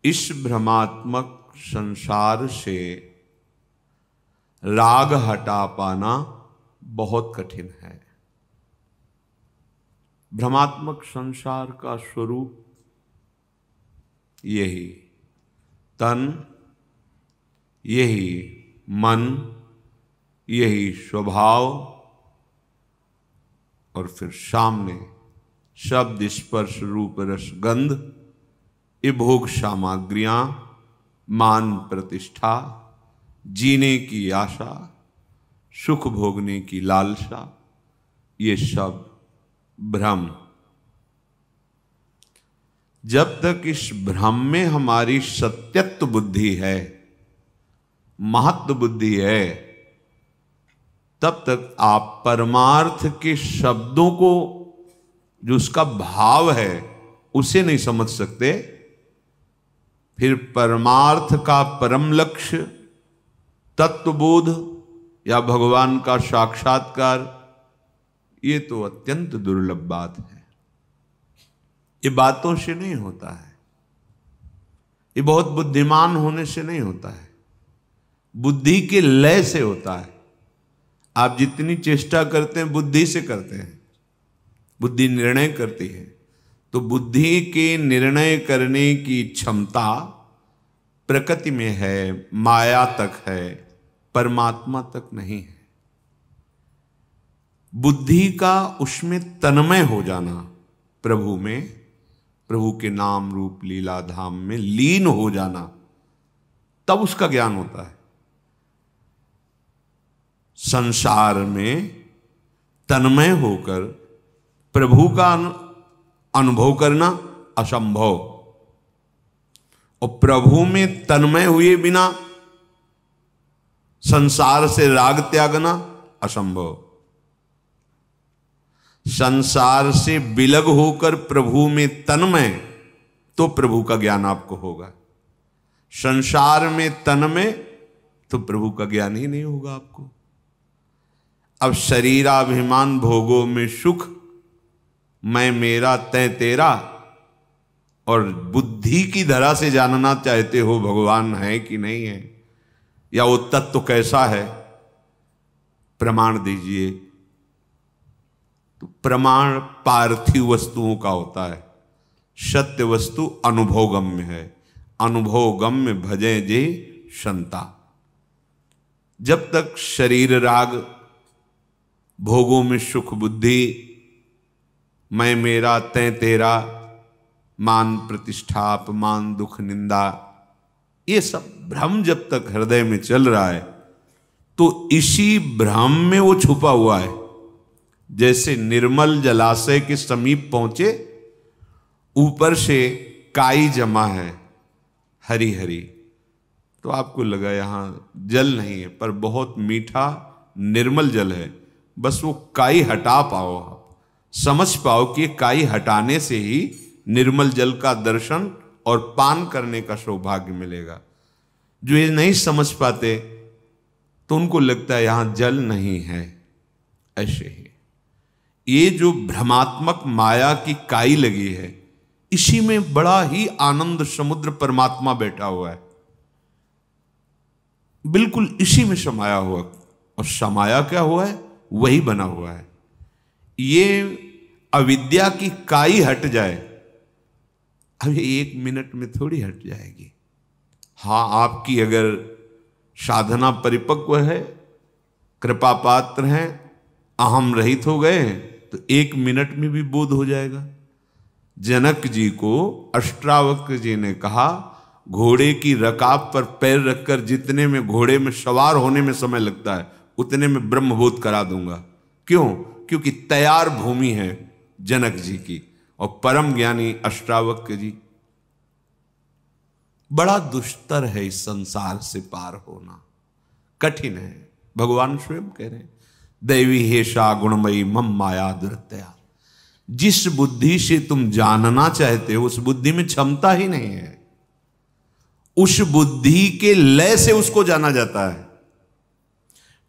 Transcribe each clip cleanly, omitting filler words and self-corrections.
इस भ्रमात्मक संसार से राग हटा पाना बहुत कठिन है। भ्रमात्मक संसार का स्वरूप यही तन, यही मन, यही स्वभाव, और फिर सामने शब्द स्पर्श रूप रस गंध, ये भोग सामग्रियां, मान प्रतिष्ठा, जीने की आशा, सुख भोगने की लालसा, ये सब भ्रम। जब तक इस भ्रम में हमारी सत्यत्व बुद्धि है, महत्व बुद्धि है, तब तक आप परमार्थ के शब्दों को, जो उसका भाव है, उसे नहीं समझ सकते। फिर परमार्थ का परम लक्ष्य, तत्वबोध या भगवान का साक्षात्कार, ये तो अत्यंत दुर्लभ बात है। ये बातों से नहीं होता है, ये बहुत बुद्धिमान होने से नहीं होता है, बुद्धि के लय से होता है। आप जितनी चेष्टा करते हैं बुद्धि से करते हैं, बुद्धि निर्णय करती है, तो बुद्धि के निर्णय करने की क्षमता प्रकृति में है, माया तक है, परमात्मा तक नहीं है। बुद्धि का उसमें तन्मय हो जाना, प्रभु में, प्रभु के नाम रूप लीला धाम में लीन हो जाना, तब उसका ज्ञान होता है। संसार में तन्मय होकर प्रभु का अनुभव करना असंभव, और प्रभु में तन्मय हुए बिना संसार से राग त्यागना असंभव। संसार से विलग होकर प्रभु में तन्मय, तो प्रभु का ज्ञान आपको होगा। संसार में तन्मय, तो प्रभु का ज्ञान ही नहीं होगा आपको। अब शरीराभिमान भोगों में सुख, मैं मेरा तै तेरा, और बुद्धि की धरा से जानना चाहते हो भगवान है कि नहीं है, या वो तत्व कैसा है, प्रमाण दीजिए। तो प्रमाण पार्थिव वस्तुओं का होता है, सत्य वस्तु अनुभवगम्य है। अनुभवगम्य भजे जे संता। जब तक शरीर राग, भोगों में सुख बुद्धि, मैं मेरा तै तेरा, मान प्रतिष्ठा अपमान दुख निंदा, ये सब भ्रम जब तक हृदय में चल रहा है, तो इसी भ्रम में वो छुपा हुआ है। जैसे निर्मल जलाशय के समीप पहुंचे, ऊपर से काई जमा है हरी हरी, तो आपको लगा यहां जल नहीं है, पर बहुत मीठा निर्मल जल है। बस वो काई हटा पाओ, आप समझ पाओ कि काई हटाने से ही निर्मल जल का दर्शन और पान करने का सौभाग्य मिलेगा। जो ये नहीं समझ पाते, तो उनको लगता है यहां जल नहीं है। ऐसे ही ये जो भ्रमात्मक माया की काई लगी है, इसी में बड़ा ही आनंद समुद्र परमात्मा बैठा हुआ है, बिल्कुल इसी में समाया हुआ। और समाया क्या हुआ है, वही बना हुआ है। ये अविद्या की काई हट जाए, अब ये 1 मिनट में थोड़ी हट जाएगी। हाँ, आपकी अगर साधना परिपक्व है, कृपा पात्र हैं, अहम रहित हो गए, तो 1 मिनट में भी बोध हो जाएगा। जनक जी को अष्टावक्र जी ने कहा, घोड़े की रकाब पर पैर रखकर जितने में घोड़े में सवार होने में समय लगता है, उतने में ब्रह्मबोध करा दूंगा। क्यों? क्योंकि तैयार भूमि है जनक जी की, और परम ज्ञानी अष्टावक्र जी। बड़ा दुष्तर है इस संसार से पार होना, कठिन है। भगवान स्वयं कह रहे हैं, दैवी हेषा गुणमयी मम माया दुरतया। जिस बुद्धि से तुम जानना चाहते हो, उस बुद्धि में क्षमता ही नहीं है। उस बुद्धि के लय से उसको जाना जाता है।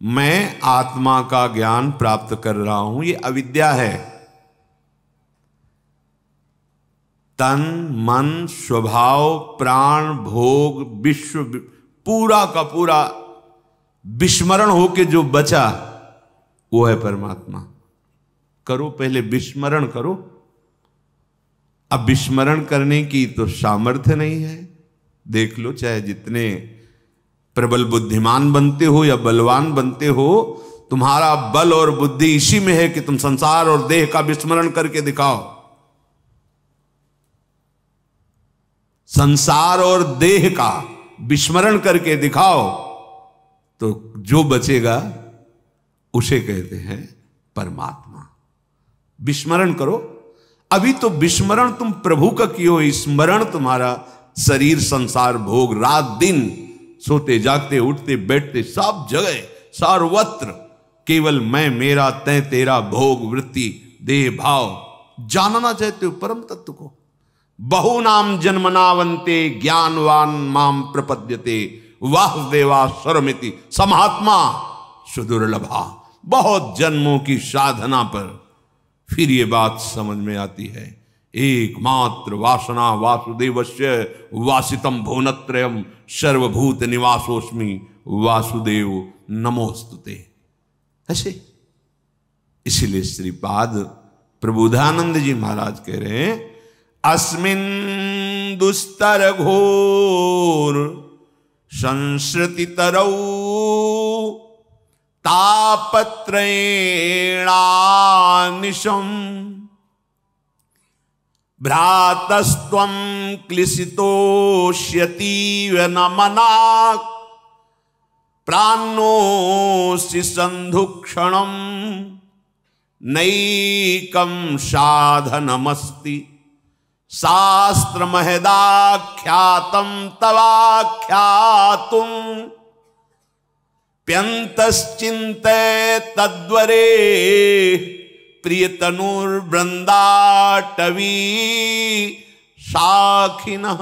मैं आत्मा का ज्ञान प्राप्त कर रहा हूं, ये अविद्या है। तन मन स्वभाव प्राण भोग विश्व पूरा का पूरा विस्मरण होके जो बचा वो है परमात्मा। करो, पहले विस्मरण करो। अब विस्मरण करने की तो सामर्थ्य नहीं है। देख लो, चाहे जितने प्रबल बुद्धिमान बनते हो या बलवान बनते हो, तुम्हारा बल और बुद्धि इसी में है कि तुम संसार और देह का विस्मरण करके दिखाओ। संसार और देह का विस्मरण करके दिखाओ, तो जो बचेगा उसे कहते हैं परमात्मा। विस्मरण करो। अभी तो विस्मरण तुम प्रभु का कियो, स्मरण तुम्हारा शरीर संसार भोग, रात दिन सोते जागते उठते बैठते सब जगह सर्वत्र केवल मैं मेरा तय तेरा भोग वृत्ति देह भाव। जानना चाहते हो परम तत्व को। बहुनाम जन्मनावंते ज्ञानवान माम प्रपद्यते वासुदेवा स्वरमिति समात्मा सुदुर्लभा। बहुत जन्मों की साधना पर फिर ये बात समझ में आती है, एकमात्र वासना वासुदेवस्य वासितम भुवनत्रयम सर्वभूत निवासोस्मि वासुदेव नमोस्तुते। ऐसे इसीलिए श्रीपाद प्रबोधानंद जी महाराज कह रहे हैं, अस्मिन दुस्तर घोर संस्कृति तरौ तापत्रेणानिशम भ्रातस्त्वं क्लिशितोष्यतीव न मनाक् प्राणोऽसि सन्धुक्षणं नैकं साधनमस्ति शास्त्रमहदाख्यातं तवाख्यातुं प्यन्तश्चिन्ते तद्वरे प्रियतनुर्वृंदाटवी साखिनः।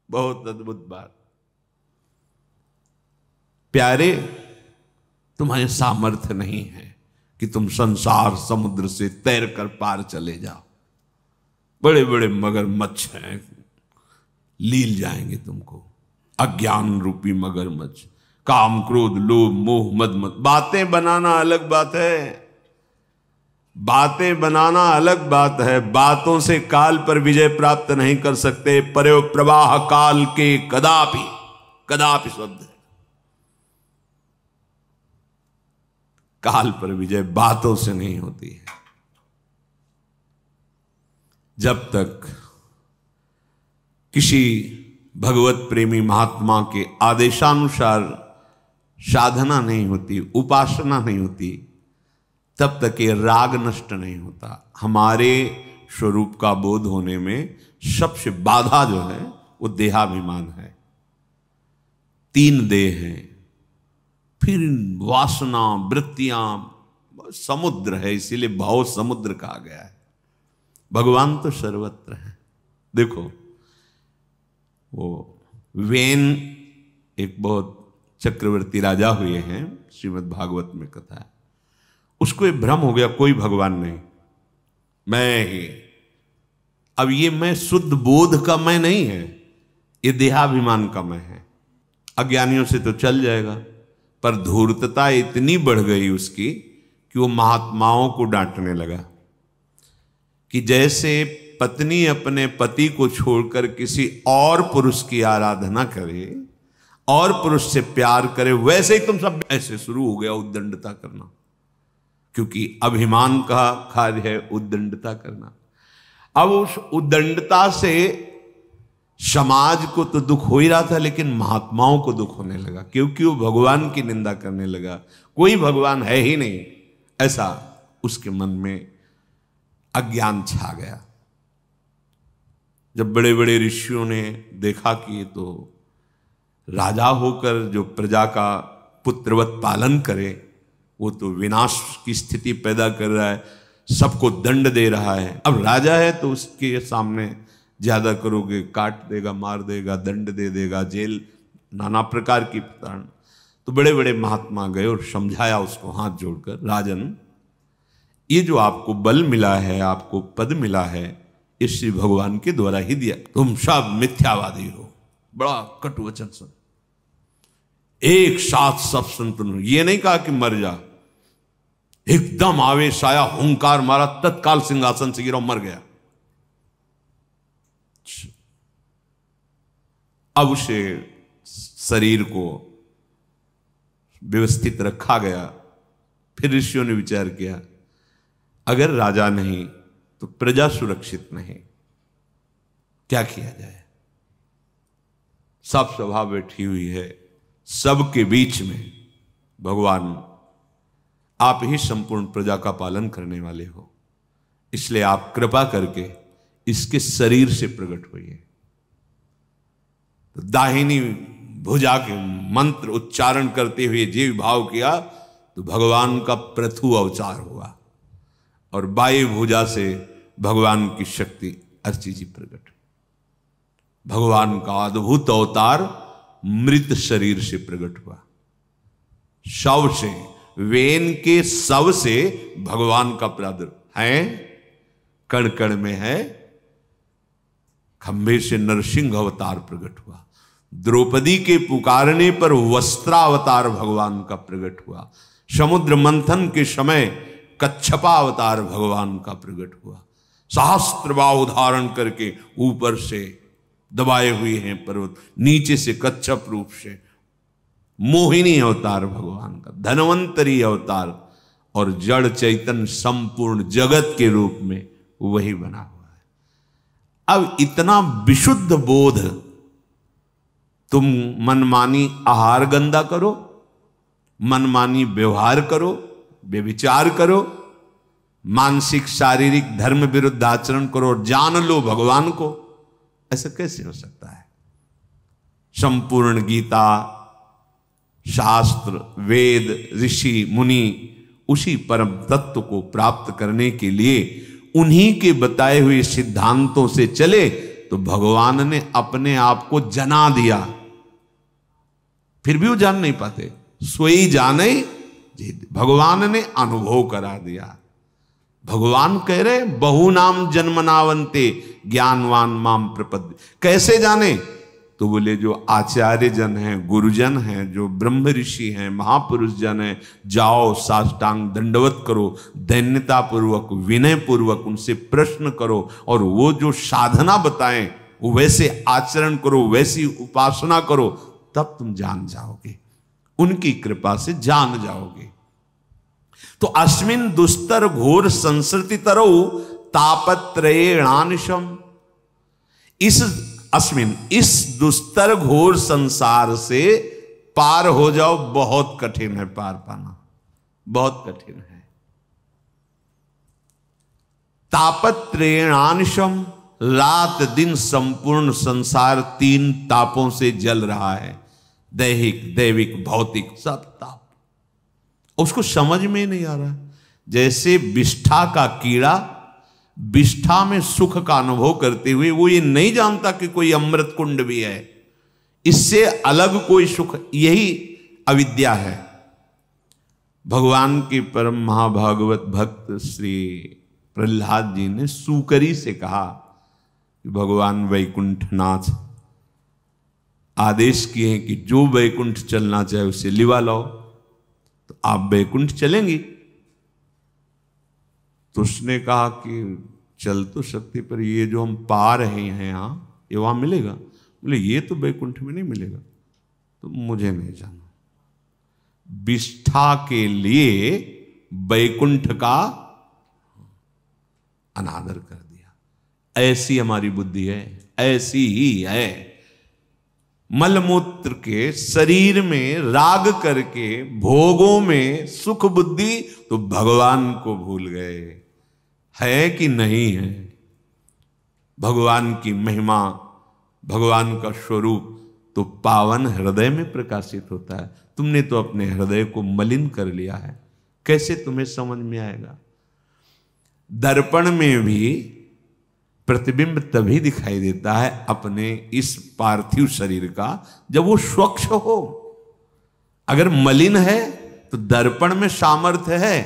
बहुत अद्भुत बात। प्यारे, तुम्हारे सामर्थ्य नहीं है कि तुम संसार समुद्र से तैर कर पार चले जाओ। बड़े बड़े मगरमच्छ हैं, लील जाएंगे तुमको। अज्ञान रूपी मगरमच्छ, काम क्रोध लोभ मोह मद मत। बातें बनाना अलग बात है, बातें बनाना अलग बात है। बातों से काल पर विजय प्राप्त नहीं कर सकते। पर्यो प्रवाह काल के कदापि कदापि शब्द है। काल पर विजय बातों से नहीं होती है। जब तक किसी भगवत प्रेमी महात्मा के आदेशानुसार साधना नहीं होती, उपासना नहीं होती, तब तक ये राग नष्ट नहीं होता। हमारे स्वरूप का बोध होने में सबसे बाधा जो है वो देहाभिमान है। 3 देह हैं, फिर वासना वृत्तियां समुद्र है, इसीलिए भाव समुद्र कहा गया है। भगवान तो सर्वत्र है। देखो, वो वेन एक बहुत चक्रवर्ती राजा हुए हैं, श्रीमद् भागवत में कथा है। उसको एक भ्रम हो गया, कोई भगवान नहीं, मैं ही। अब ये मैं शुद्ध बोध का मैं नहीं है, ये देहाभिमान का मैं है। अज्ञानियों से तो चल जाएगा, पर धूर्तता इतनी बढ़ गई उसकी कि वो महात्माओं को डांटने लगा कि जैसे पत्नी अपने पति को छोड़कर किसी और पुरुष की आराधना करे और पुरुष से प्यार करे, वैसे ही तुम सब ऐसे शुरू हो गया उद्दंडता करना। क्योंकि अभिमान का कार्य है उद्दंडता करना। अब उस उद्दंडता से समाज को तो दुख हो ही रहा था, लेकिन महात्माओं को दुख होने लगा, क्योंकि वो भगवान की निंदा करने लगा। कोई भगवान है ही नहीं, ऐसा उसके मन में अज्ञान छा गया। जब बड़े बड़े ऋषियों ने देखा कि ये तो राजा होकर जो प्रजा का पुत्रवत पालन करे, वो तो विनाश की स्थिति पैदा कर रहा है, सबको दंड दे रहा है। अब राजा है तो उसके सामने ज्यादा करोगे काट देगा, मार देगा, दंड दे देगा, जेल, नाना प्रकार की प्रताड़ना। तो बड़े बड़े महात्मा गए और समझाया उसको हाथ जोड़कर, राजन, ये जो आपको बल मिला है, आपको पद मिला है, इस श्री भगवान के द्वारा ही दिया। तुम सब मिथ्यावादी हो। बड़ा कटु वचन सुन। एक साथ सब संतुलन। ये नहीं कहा कि मर जा, एकदम आवेश आया, हुंकार मारा, तत्काल सिंहासन से गिरा, मर गया। अब उसे शरीर को व्यवस्थित रखा गया। फिर ऋषियों ने विचार किया, अगर राजा नहीं तो प्रजा सुरक्षित नहीं, क्या किया जाए। सब सभा बैठी हुई है, सबके बीच में भगवान आप ही संपूर्ण प्रजा का पालन करने वाले हो, इसलिए आप कृपा करके इसके शरीर से प्रकट होइए। तो दाहिनी भुजा के मंत्र उच्चारण करते हुए जीव भाव किया तो भगवान का पृथु अवतार हुआ और बाई भुजा से भगवान की शक्ति अर्ची जी प्रकट। भगवान का अद्भुत अवतार मृत शरीर से प्रकट हुआ। शव से, वेन के शव से भगवान का प्रादुर्भाव है, कण कण में है। खंभे से नरसिंह अवतार प्रकट हुआ। द्रौपदी के पुकारने पर वस्त्रावतार भगवान का प्रकट हुआ। समुद्र मंथन के समय कच्छपा अवतार भगवान का प्रकट हुआ। सहस्त्र बाहु धारण करके ऊपर से दबाए हुए हैं पर्वत, नीचे से कच्छप रूप से मोहिनी अवतार भगवान का, धनवंतरी अवतार, और जड़ चैतन्य संपूर्ण जगत के रूप में वही बना हुआ है। अब इतना विशुद्ध बोध, तुम मनमानी आहार गंदा करो, मनमानी व्यवहार करो, व्यभिचार करो, मानसिक शारीरिक धर्म विरुद्ध आचरण करो और जान लो भगवान को, ऐसा कैसे हो सकता है। संपूर्ण गीता, शास्त्र, वेद, ऋषि मुनि उसी परम तत्व को प्राप्त करने के लिए उन्हीं के बताए हुए सिद्धांतों से चले तो भगवान ने अपने आप को जना दिया। फिर भी वो जान नहीं पाते, सोई जाने, भगवान ने अनुभव करा दिया। भगवान कह रहे बहु नाम जन्मनावंते ज्ञानवान माम प्रपद्य। कैसे जाने? तो बोले जो आचार्य जन हैं, गुरुजन हैं, जो ब्रह्म ऋषि हैं, महापुरुष जन हैं, जाओ साष्टांग दंडवत करो, दैन्यता पूर्वक, विनय पूर्वक उनसे प्रश्न करो और वो जो साधना बताएं वो वैसे आचरण करो, वैसी उपासना करो, तब तुम जान जाओगे, उनकी कृपा से जान जाओगे। तो अस्मिन दुस्तर घोर संसृति तरौ तापत्रयेणानिशम, इस दुस्तर घोर संसार से पार हो जाओ। बहुत कठिन है पार पाना, बहुत कठिन है। तापत्रयेणानिशम, रात दिन संपूर्ण संसार 3 तापों से जल रहा है, दैहिक, दैविक, भौतिक, सब ताप। उसको समझ में नहीं आ रहा। जैसे विष्ठा का कीड़ा विष्ठा में सुख का अनुभव करते हुए वो ये नहीं जानता कि कोई अमृत कुंड भी है, इससे अलग कोई सुख, यही अविद्या है। भगवान के परम महाभागवत भक्त श्री प्रहलाद जी ने सूकरी से कहा कि भगवान वैकुंठनाथ आदेश किए हैं कि जो वैकुंठ चलना चाहे उसे लिवा लाओ, तो आप वैकुंठ चलेंगी? तो उसने कहा कि चल तो सकते, पर ये जो हम पा रहे हैं यहाँ, ये वहां मिलेगा? बोले ये तो वैकुंठ में नहीं मिलेगा। तो मुझे नहीं जाना। विष्ठा के लिए वैकुंठ का अनादर कर दिया। ऐसी हमारी बुद्धि है, ऐसी ही है। मलमूत्र के शरीर में राग करके भोगों में सुख बुद्धि, तो भगवान को भूल गए। है कि नहीं है? भगवान की महिमा, भगवान का स्वरूप तो पावन हृदय में प्रकाशित होता है। तुमने तो अपने हृदय को मलिन कर लिया है, कैसे तुम्हें समझ में आएगा? दर्पण में भी प्रतिबिंब तभी दिखाई देता है अपने इस पार्थिव शरीर का जब वो स्वच्छ हो। अगर मलिन है तो दर्पण में सामर्थ्य है,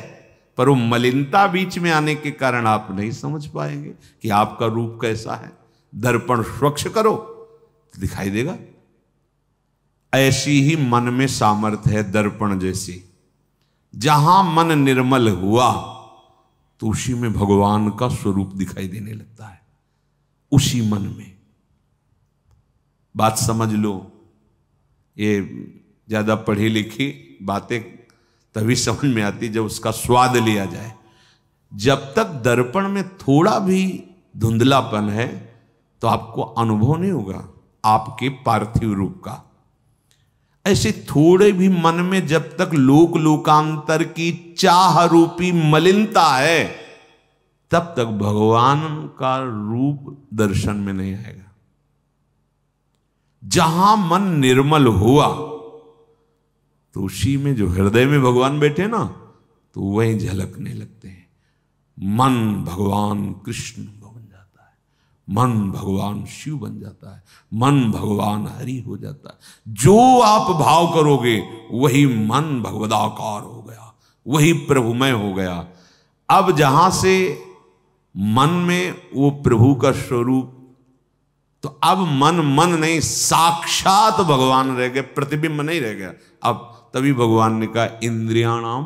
पर वो मलिनता बीच में आने के कारण आप नहीं समझ पाएंगे कि आपका रूप कैसा है। दर्पण स्वच्छ करो तो दिखाई देगा। ऐसी ही मन में सामर्थ्य है दर्पण जैसी। जहां मन निर्मल हुआ तो उसी में भगवान का स्वरूप दिखाई देने लगता है, उसी मन में। बात समझ लो। ये ज्यादा पढ़ी लिखी बातें तभी समझ में आती जब उसका स्वाद लिया जाए। जब तक दर्पण में थोड़ा भी धुंधलापन है तो आपको अनुभव नहीं होगा आपके पार्थिव रूप का। ऐसे थोड़े भी मन में जब तक लोक लोकांतर की चाह रूपी मलिनता है तब तक भगवान का रूप दर्शन में नहीं आएगा। जहां मन निर्मल हुआ तो उसी में जो हृदय में भगवान बैठे ना तो वहीं झलकने लगते हैं। मन भगवान कृष्ण बन जाता है, मन भगवान शिव बन जाता है, मन भगवान हरि हो जाता है। जो आप भाव करोगे वही मन भगवदाकार हो गया, वही प्रभुमय हो गया। अब जहां से मन में वो प्रभु का स्वरूप, तो अब मन नहीं, साक्षात भगवान रह गए, प्रतिबिंब नहीं रह गया। अब तभी भगवान ने कहा इंद्रियाणाम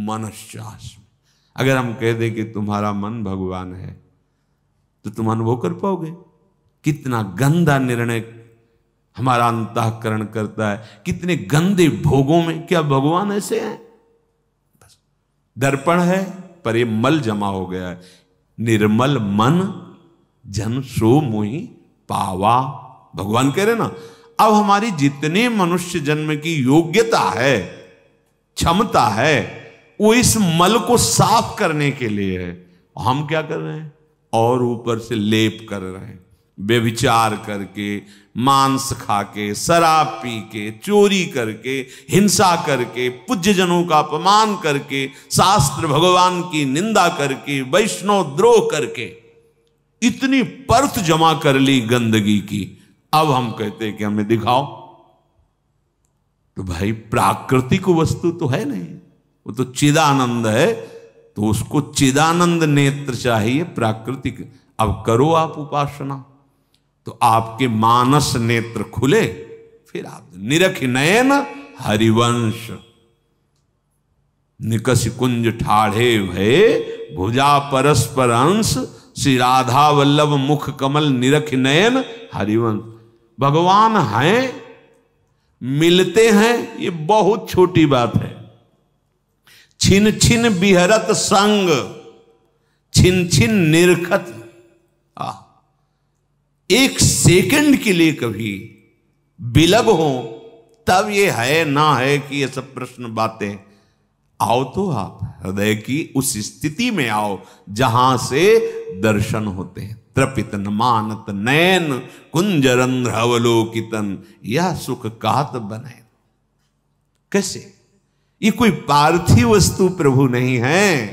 मनश्चास्मि। अगर हम कह दें कि तुम्हारा मन भगवान है तो तुम अनुभव कर पाओगे कितना गंदा निर्णय हमारा अंतःकरण करता है, कितने गंदे भोगों में। क्या भगवान ऐसे हैं? बस दर्पण है पर ये मल जमा हो गया है। निर्मल मन जन सो मोहि पावा, भगवान कह रहे ना। अब हमारी जितने मनुष्य जन्म की योग्यता है, क्षमता है, वो इस मल को साफ करने के लिए है। हम क्या कर रहे हैं? और ऊपर से लेप कर रहे हैं, व्यभिचार करके, मांस खा के, शराब पी के, चोरी करके, हिंसा करके, पूज्य जनों का अपमान करके, शास्त्र भगवान की निंदा करके, वैष्णव द्रोह करके इतनी परत जमा कर ली गंदगी की। अब हम कहते हैं कि हमें दिखाओ। तो भाई प्राकृतिक वस्तु तो है नहीं, वो तो चिदानंद है, तो उसको चिदानंद नेत्र चाहिए प्राकृतिक। अब करो आप उपासना तो आपके मानस नेत्र खुले, फिर आप निरख नयन हरिवंश। निकस कुंज ठाढ़े भये भुजा परस्पर अंश, श्री राधा वल्लभ मुख कमल निरख नयन हरिवंश। भगवान हैं, मिलते हैं, ये बहुत छोटी बात है। छिन छिन बिहरत संग, छिन छिन निरखत। एक सेकंड के लिए कभी बिलग हो तब ये है ना है कि ये सब प्रश्न बातें। आओ तो आप हृदय की उस स्थिति में आओ जहां से दर्शन होते हैं। त्रपित न मानत नयन कुंजरंध्र अवलोकितन, यह सुख कहत बने। कैसे? ये कोई पार्थिव वस्तु प्रभु नहीं है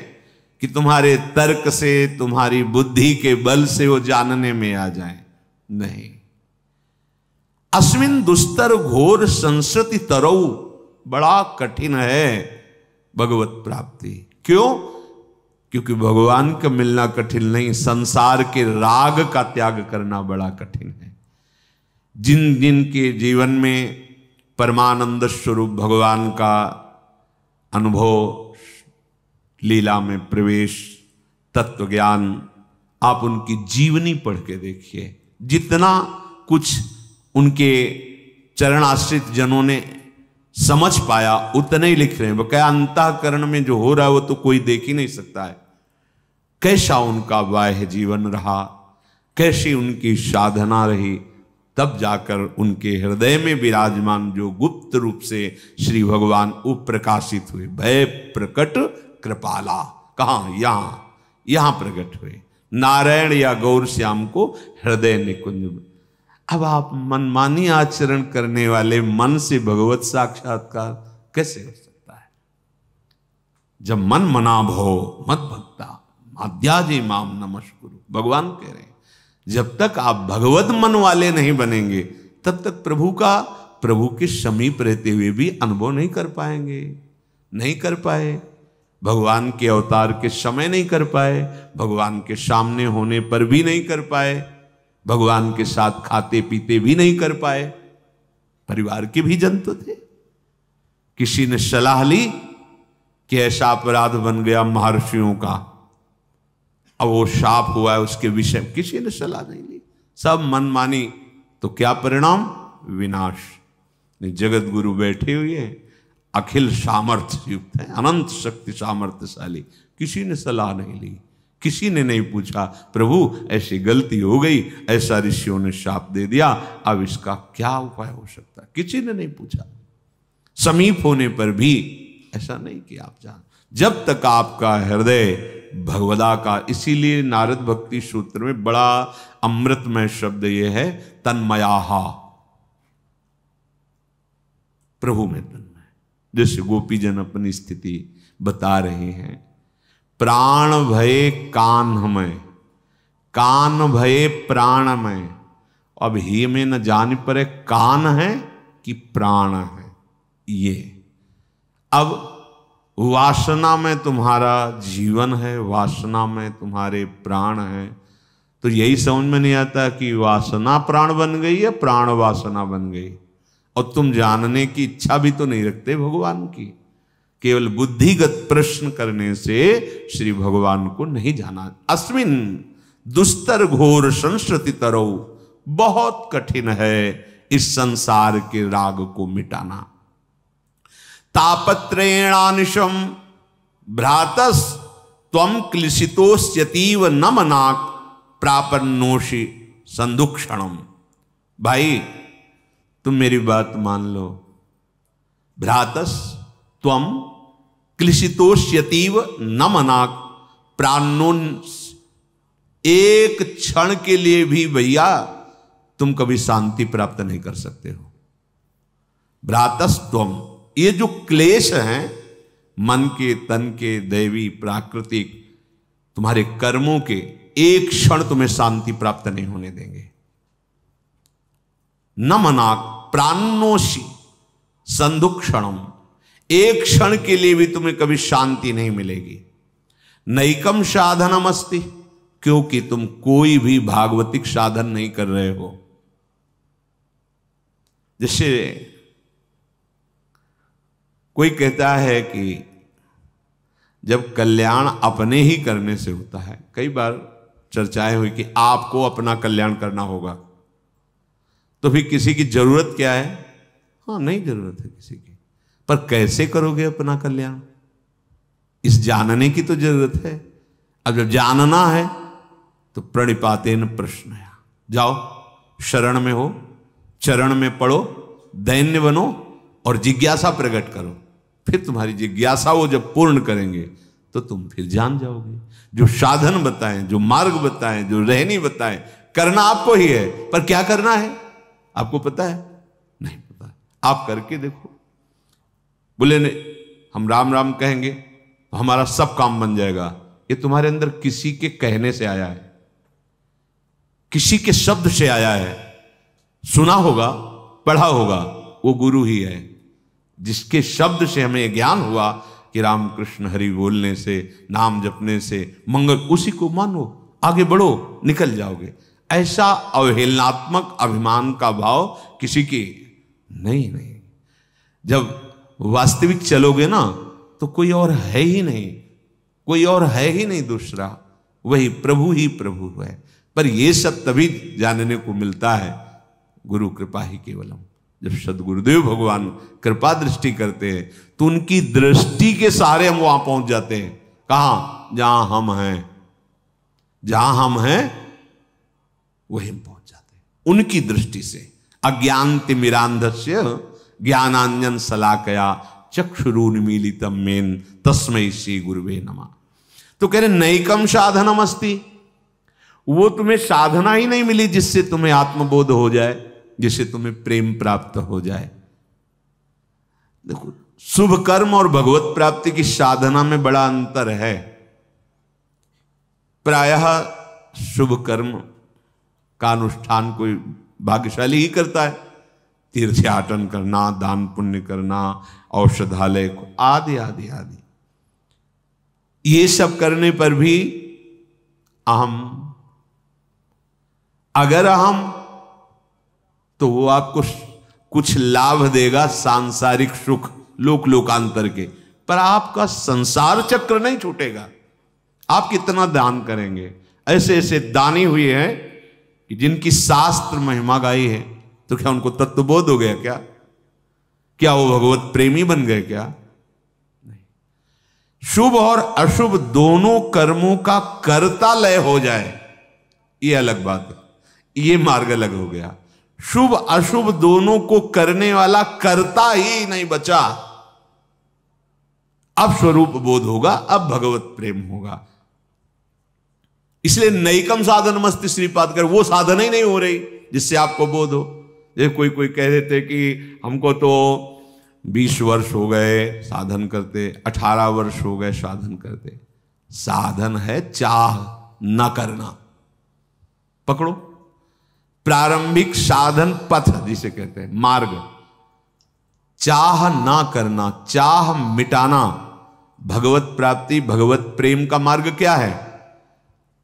कि तुम्हारे तर्क से, तुम्हारी बुद्धि के बल से वो जानने में आ जाए। नहीं। अस्मिन दुस्तर घोर संस्कृति तरौ, बड़ा कठिन है भगवत प्राप्ति। क्यों? क्योंकि भगवान का मिलना कठिन नहीं, संसार के राग का त्याग करना बड़ा कठिन है। जिन जिन के जीवन में परमानंद स्वरूप भगवान का अनुभव, लीला में प्रवेश, तत्व ज्ञान, आप उनकी जीवनी पढ़ के देखिए। जितना कुछ उनके चरणाश्रित जनों ने समझ पाया उतने ही लिख रहे हैं। बकाया अंतःकरण में जो हो रहा है वो तो कोई देख ही नहीं सकता है। कैसा उनका बाह्य जीवन रहा, कैसी उनकी साधना रही, तब जाकर उनके हृदय में विराजमान जो गुप्त रूप से श्री भगवान प्रकाशित हुए। भय प्रकट कृपाला, कहां? यहां प्रकट हुए। नारायण या गौर श्याम को हृदय निकुंज। अब आप मनमानी आचरण करने वाले मन से भगवत साक्षात्कार कैसे हो सकता है? जब मन मना भो मत भक्ता माध्याजी माम नमस्कुरु, भगवान कह रहे हैं। जब तक आप भगवत मन वाले नहीं बनेंगे तब तक प्रभु के समीप रहते हुए भी अनुभव नहीं कर पाएंगे। नहीं कर पाए भगवान के अवतार के समय नहीं कर पाए, भगवान के सामने होने पर भी नहीं कर पाए, भगवान के साथ खाते पीते भी नहीं कर पाए। परिवार के भी जन तो थे। किसी ने सलाह ली कि ऐसा अपराध बन गया महर्षियों का, अब वो शाप हुआ है उसके विषय में, किसी ने सलाह नहीं ली, सब मनमानी। तो क्या परिणाम? विनाश। जगत गुरु बैठे हुए हैं, अखिल सामर्थ्य युक्त है, अनंत शक्ति सामर्थ्यशाली, किसी ने सलाह नहीं ली, किसी ने नहीं पूछा प्रभु ऐसी गलती हो गई, ऐसा ऋषियों ने शाप दे दिया, अब इसका क्या उपाय हो सकता है, किसी ने नहीं पूछा। समीप होने पर भी ऐसा नहीं कि आप जान, जब तक आपका हृदय भगवदा का, इसीलिए नारद भक्ति सूत्र में बड़ा अमृतमय शब्द यह है, तन्मयाहा, प्रभु में तन्मय। जैसे गोपीजन अपनी स्थिति बता रहे हैं, प्राण भय कान्हमय, कान भय प्राणमय। अब ही में न जान पर कान है कि प्राण है। ये अब वासना में तुम्हारा जीवन है, वासना में तुम्हारे प्राण है, तो यही समझ में नहीं आता कि वासना प्राण बन गई है, प्राण वासना बन गई। और तुम जानने की इच्छा भी तो नहीं रखते भगवान की, केवल बुद्धिगत प्रश्न करने से श्री भगवान को नहीं जाना। अस्मिन दुस्तर घोर संस्कृति तरो, बहुत कठिन है इस संसार के राग को मिटाना। तापत्रेणानिशम भ्रातस त्वम क्लिशितोस्यतीव न मनाक प्रापन्नोषि संदुक्षणम। भाई तुम मेरी बात मान लो, भ्रातस त्वम क्लिशितोस्यतीव न मनाक प्राणोन, एक क्षण के लिए भी भैया तुम कभी शांति प्राप्त नहीं कर सकते हो। भ्रातस त्वम, ये जो क्लेश हैं मन के, तन के, दैवी, प्राकृतिक, तुम्हारे कर्मों के, एक क्षण तुम्हें शांति प्राप्त नहीं होने देंगे। न मनाक प्राणोषि संदुक्षणम, एक क्षण के लिए भी तुम्हें कभी शांति नहीं मिलेगी। नैकम साधनम अस्ति, क्योंकि तुम कोई भी भागवतिक साधन नहीं कर रहे हो। जैसे कोई कहता है कि जब कल्याण अपने ही करने से होता है, कई बार चर्चाएं हुई कि आपको अपना कल्याण करना होगा, तो फिर किसी की जरूरत क्या है? हाँ, नहीं जरूरत है किसी की, पर कैसे करोगे अपना कल्याण, इस जानने की तो जरूरत है। अब जब जानना है तो प्रणिपातेन प्रश्न, जाओ शरण में हो, चरण में पढ़ो, दैन्य बनो और जिज्ञासा प्रकट करो। फिर तुम्हारी जिज्ञासा वो जब पूर्ण करेंगे तो तुम फिर जान जाओगे। जो साधन बताएं, जो मार्ग बताएं, जो रहनी बताएं, करना आपको ही है, पर क्या करना है आपको पता है? नहीं पता। आप करके देखो। बोले नहीं हम राम राम कहेंगे तो हमारा सब काम बन जाएगा, ये तुम्हारे अंदर किसी के कहने से आया है, किसी के शब्द से आया है। सुना होगा, पढ़ा होगा, वो गुरु ही है जिसके शब्द से हमें ज्ञान हुआ कि राम कृष्ण हरि बोलने से, नाम जपने से मंगल, उसी को मानो, आगे बढ़ो, निकल जाओगे। ऐसा अवहेलनात्मक अभिमान का भाव किसी की नहीं। जब वास्तविक चलोगे ना तो कोई और है ही नहीं, कोई और है ही नहीं दूसरा, वही प्रभु ही प्रभु है। पर ये सब तभी जानने को मिलता है, गुरु कृपा ही केवलम। जब सदगुरुदेव भगवान कृपा दृष्टि करते हैं तो उनकी दृष्टि के सहारे हम वहां पहुंच जाते हैं। कहां? जहां हम हैं, जहां हम हैं वहीं हम पहुंच जाते हैं उनकी दृष्टि से। अज्ञान तिमिरांधस्य ज्ञानांजन शलाकया चक्षुरुन्मीलितम मेन तस्मै श्री गुरुवे नमः। तो कह रहे नैकम साधनम अस्ति, वो तुम्हें साधना ही नहीं मिली जिससे तुम्हें आत्मबोध हो जाए, जिससे तुम्हें प्रेम प्राप्त हो जाए। देखो, शुभ कर्म और भगवत प्राप्ति की साधना में बड़ा अंतर है। प्रायः शुभ कर्म का अनुष्ठान कोई भाग्यशाली ही करता है, तीर्थयाटन करना, दान पुण्य करना, औषधालय आदि आदि आदि। ये सब करने पर भी अहम, अगर अहम तो वो आपको कुछ लाभ देगा सांसारिक सुख लोक लोकांतर के, पर आपका संसार चक्र नहीं छूटेगा। आप कितना दान करेंगे। ऐसे ऐसे दानी हुए हैं कि जिनकी शास्त्र महिमा गाई है, तो क्या उनको तत्वबोध हो गया क्या? क्या वो भगवत प्रेमी बन गए क्या? नहीं। शुभ और अशुभ दोनों कर्मों का कर्ता लय हो जाए, ये अलग बात है, ये मार्ग अलग हो गया। शुभ अशुभ दोनों को करने वाला कर्ता ही नहीं बचा। अब स्वरूप बोध होगा, अब भगवत प्रेम होगा। इसलिए नैकम साधन मस्त श्रीपाद कर, वो साधन ही नहीं हो रही जिससे आपको बोध हो। जैसे कोई कह देते कि हमको तो 20 वर्ष हो गए साधन करते, 18 वर्ष हो गए साधन करते। साधन है चाह न करना। पकड़ो, प्रारंभिक साधन पथ जिसे कहते हैं, मार्ग। चाह ना करना, चाह मिटाना। भगवत प्राप्ति, भगवत प्रेम का मार्ग क्या है?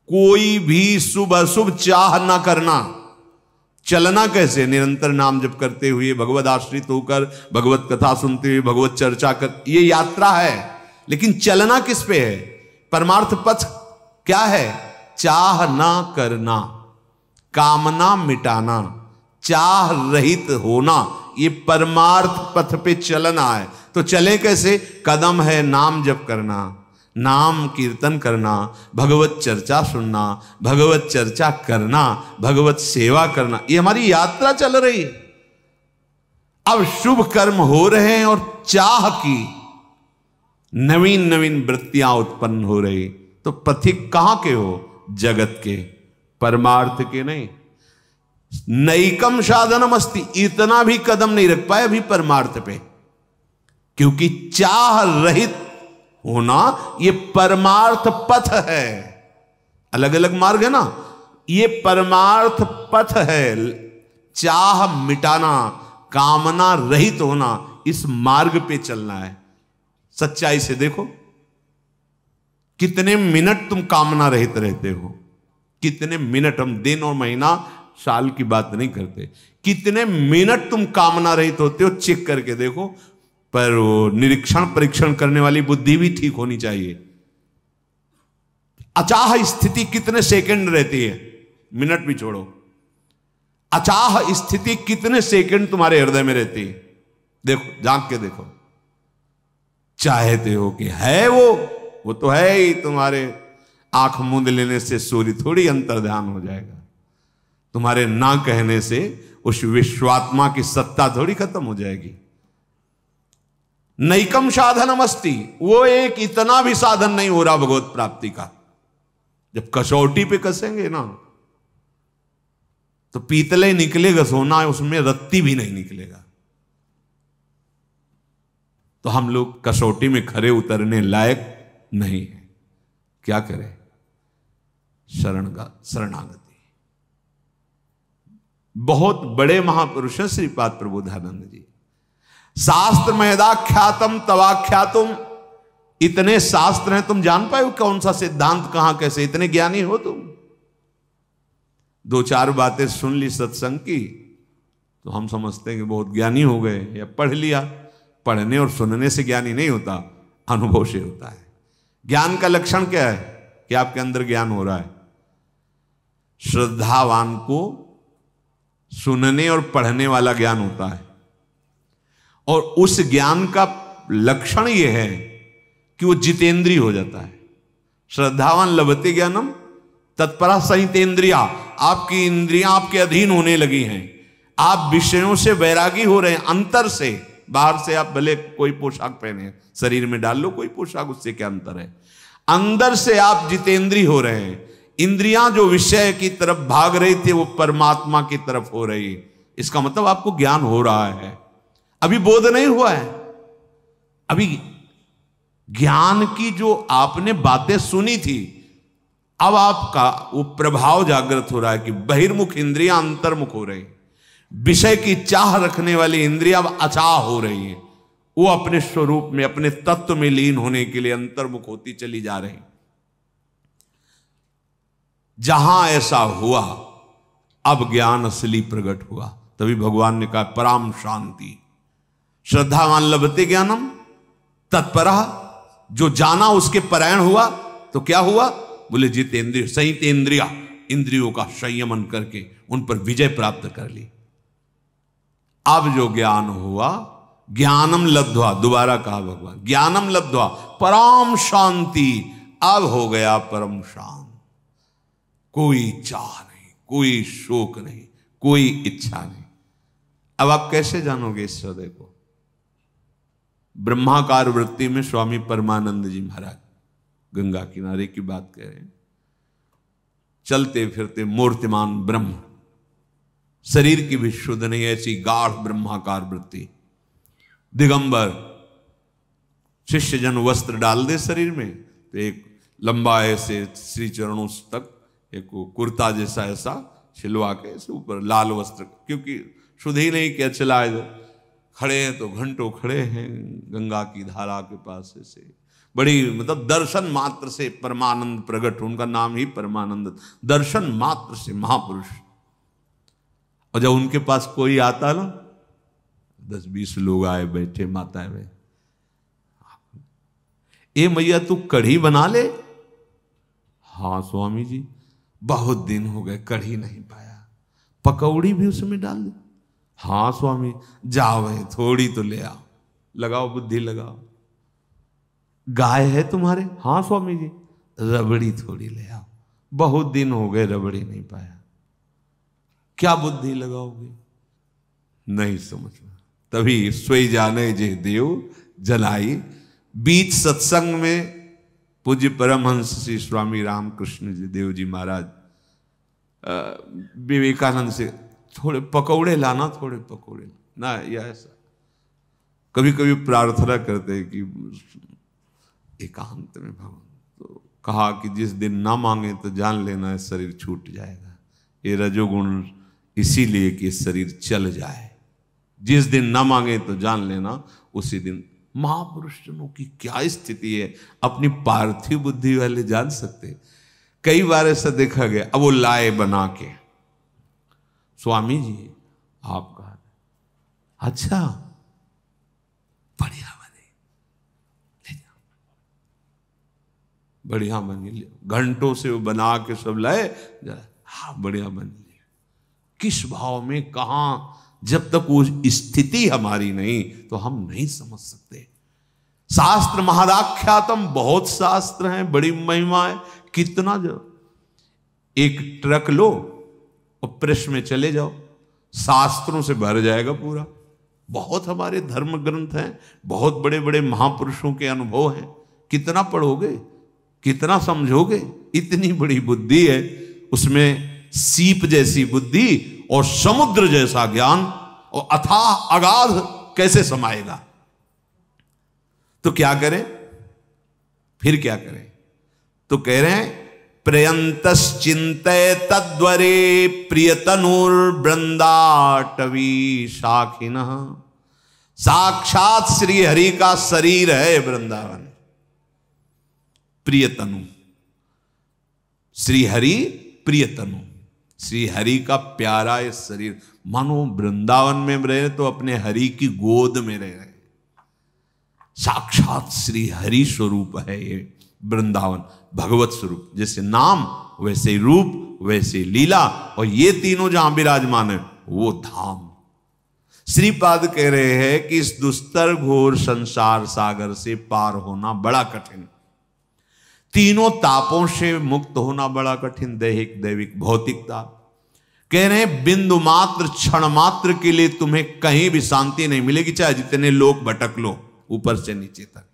कोई भी शुभ अशुभ चाह ना करना। चलना कैसे? निरंतर नाम जप करते हुए, भगवत आश्रित होकर, भगवत कथा सुनते हुए, भगवत चर्चा कर, ये यात्रा है। लेकिन चलना किस पे है? परमार्थ पथ क्या है? चाह ना करना, कामना मिटाना, चाह रहित होना, ये परमार्थ पथ पे चलना है। तो चले कैसे? कदम है नाम जप करना, नाम कीर्तन करना, भगवत चर्चा सुनना, भगवत चर्चा करना, भगवत सेवा करना, ये हमारी यात्रा चल रही है। अब शुभ कर्म हो रहे हैं और चाह की नवीन नवीन वृत्तियां उत्पन्न हो रही, तो पथिक कहां के हो? जगत के, परमार्थ के नहीं। नैकम साधनम अस्ति, इतना भी कदम नहीं रख पाए अभी परमार्थ पे, क्योंकि चाह रहित होना ये परमार्थ पथ है। अलग अलग मार्ग है ना, ये परमार्थ पथ है। चाह मिटाना, कामना रहित होना, इस मार्ग पे चलना है। सच्चाई से देखो, कितने मिनट तुम कामना रहित रहते हो, कितने मिनट। हम दिन और महीना साल की बात नहीं करते, कितने मिनट तुम कामना रहित होते हो, चेक करके देखो। पर वो निरीक्षण परीक्षण करने वाली बुद्धि भी ठीक होनी चाहिए। अचाह स्थिति कितने सेकंड रहती है? मिनट भी छोड़ो, अचाह स्थिति कितने सेकंड तुम्हारे हृदय में रहती है? देखो, झांक के देखो। चाहते हो कि है वो तो है ही। तुम्हारे आंख मूंद लेने से सूर्य थोड़ी अंतर्ध्यान हो जाएगा। तुम्हारे ना कहने से उस विश्वात्मा की सत्ता थोड़ी खत्म हो जाएगी। नैकम साधनम अस्ति, वो एक इतना भी साधन नहीं हो रहा भगवत प्राप्ति का। जब कसौटी पे कसेंगे ना, तो पीतले निकलेगा सोना, उसमें रत्ती भी नहीं निकलेगा। तो हम लोग कसौटी में खरे उतरने लायक नहीं है। क्या करें? शरणागति। बहुत बड़े महापुरुष हैं श्रीपाद प्रबोधानंद जी। शास्त्र महदाख्यातम तवाख्यातुम, इतने शास्त्र हैं, तुम जान पाए कौन सा सिद्धांत कहां कैसे? इतने ज्ञानी हो तुम। 2-4 बातें सुन ली सत्संग की तो हम समझते हैं कि बहुत ज्ञानी हो गए, या पढ़ लिया। पढ़ने और सुनने से ज्ञानी नहीं होता, अनुभव से होता है। ज्ञान का लक्षण क्या है? कि आपके अंदर ज्ञान हो रहा है। श्रद्धावान को सुनने और पढ़ने वाला ज्ञान होता है, और उस ज्ञान का लक्षण यह है कि वो जितेंद्रिय हो जाता है। श्रद्धावान लभते ज्ञानम तत्परा संहितेंद्रिया, आपकी इंद्रियां आपके अधीन होने लगी हैं। आप विषयों से वैरागी हो रहे हैं, अंतर से। बाहर से आप भले कोई पोशाक पहने, शरीर में डाल लो कोई पोशाक, उससे क्या अंतर है? अंदर से आप जितेंद्रिय हो रहे हैं। इंद्रियां जो विषय की तरफ भाग रही थी, वो परमात्मा की तरफ हो रही। इसका मतलब आपको ज्ञान हो रहा है। अभी बोध नहीं हुआ है। अभी ज्ञान की जो आपने बातें सुनी थी, अब आपका वो प्रभाव जागृत हो रहा है कि बहिर्मुख इंद्रियां अंतर्मुख हो रही। विषय की चाह रखने वाली इंद्रियां अब अचाह हो रही है। वो अपने स्वरूप में, अपने तत्व में लीन होने के लिए अंतर्मुख होती चली जा रही। जहां ऐसा हुआ, अब ज्ञान असली प्रकट हुआ। तभी भगवान ने कहा पराम शांति श्रद्धावान लभते ज्ञानम तत्परा। जो जाना उसके परायण हुआ तो क्या हुआ? बोले जितेंद्रिय संयतेंद्रिया, इंद्रियों का संयमन करके उन पर विजय प्राप्त कर ली। अब जो ज्ञान हुआ, ज्ञानम लब्ध्वा, दोबारा कहा भगवान ज्ञानम लब्ध्वा पराम शांति, अब हो गया परम शांत। कोई चाह नहीं, कोई शोक नहीं, कोई इच्छा नहीं। अब आप कैसे जानोगे इस हृदय को? ब्रह्माकार वृत्ति में स्वामी परमानंद जी महाराज गंगा किनारे की बात कह रहे हैं। चलते फिरते मूर्तिमान ब्रह्म, शरीर की भी शुद्ध नहीं, ऐसी गाढ़ ब्रह्माकार वृत्ति। दिगंबर, शिष्य जन वस्त्र डाल दे शरीर में तो एक लंबा ऐसे श्री चरणों तक एक कुर्ता जैसा ऐसा छिलवा के ऐसे ऊपर लाल वस्त्र, क्योंकि शुद्ध ही नहीं क्या चला है। खड़े हैं तो घंटों खड़े हैं गंगा की धारा के पास ऐसे, बड़ी मतलब दर्शन मात्र से परमानंद प्रकट, उनका नाम ही परमानंद। दर्शन मात्र से महापुरुष। और जब उनके पास कोई आता ना, 10-20 लोग आए बैठे माताएं में, ए मैया तू कढ़ी बना ले। हाँ स्वामी जी, बहुत दिन हो गए कढ़ी नहीं पाया, पकौड़ी भी उसमें डाल दे। हाँ स्वामी, जाओ भाई थोड़ी तो ले आओ, लगाओ बुद्धि लगाओ। गाय है तुम्हारे? हाँ स्वामी जी, रबड़ी थोड़ी ले आओ, बहुत दिन हो गए रबड़ी नहीं पाया। क्या बुद्धि लगाओगे? नहीं समझ में। तभी सोई जाने जे देव जलाई। बीच सत्संग में पूज्य परमहंस श्री स्वामी रामकृष्ण जी देव जी महाराज विवेकानंद से थोड़े पकौड़े लाना, थोड़े पकौड़े ना, या ऐसा कभी कभी प्रार्थना करते हैं कि एकांत में भगवान, तो कहा कि जिस दिन ना मांगे तो जान लेना है शरीर छूट जाएगा। ये रजोगुण इसीलिए कि शरीर चल जाए। जिस दिन ना मांगे तो जान लेना उसी दिन। महापुरुष जनों की क्या स्थिति है, अपनी पार्थिव बुद्धि वाले जान सकते। कई बार ऐसा देखा गया। अब वो लाए बना के, स्वामी जी आप कहा, अच्छा बढ़िया बने, ले जाओ, बढ़िया बनी। घंटों से वो बना के सब लाए, हाँ बढ़िया बनी। किस भाव में, कहां? जब तक वो स्थिति हमारी नहीं तो हम नहीं समझ सकते। शास्त्र महाराख्यातम, बहुत शास्त्र हैं, बड़ी महिमा है। कितना जो एक ट्रक लो और प्रेस में चले जाओ, शास्त्रों से भर जाएगा पूरा। बहुत हमारे धर्म ग्रंथ हैं, बहुत बड़े बड़े महापुरुषों के अनुभव हैं। कितना पढ़ोगे, कितना समझोगे? इतनी बड़ी बुद्धि है उसमें, सीप जैसी बुद्धि और समुद्र जैसा ज्ञान और अथाह अगाध कैसे समाएगा? तो क्या करें? फिर क्या करें? तो कह रहे हैं प्रयंतश्चिंतय तद्वरे प्रियतनुर्वृंदाटवी शाखिनः। साक्षात श्री हरि का शरीर है वृंदावन। प्रियतनु, श्री हरि प्रियतनु, श्री हरि का प्यारा ये शरीर। मानो वृंदावन में रहे तो अपने हरि की गोद में रह रहे। साक्षात श्री हरि स्वरूप है ये वृंदावन, भगवत स्वरूप। जैसे नाम वैसे रूप वैसे लीला, और ये तीनों जहां विराजमान है वो धाम। श्रीपाद कह रहे हैं कि इस दुस्तर घोर संसार सागर से पार होना बड़ा कठिन, तीनों तापों से मुक्त होना बड़ा कठिन। दैहिक, दैविक, भौतिकता। कह रहे हैं बिंदु मात्र, क्षण मात्र के लिए तुम्हें कहीं भी शांति नहीं मिलेगी, चाहे जितने लोग भटक लो ऊपर से नीचे तक।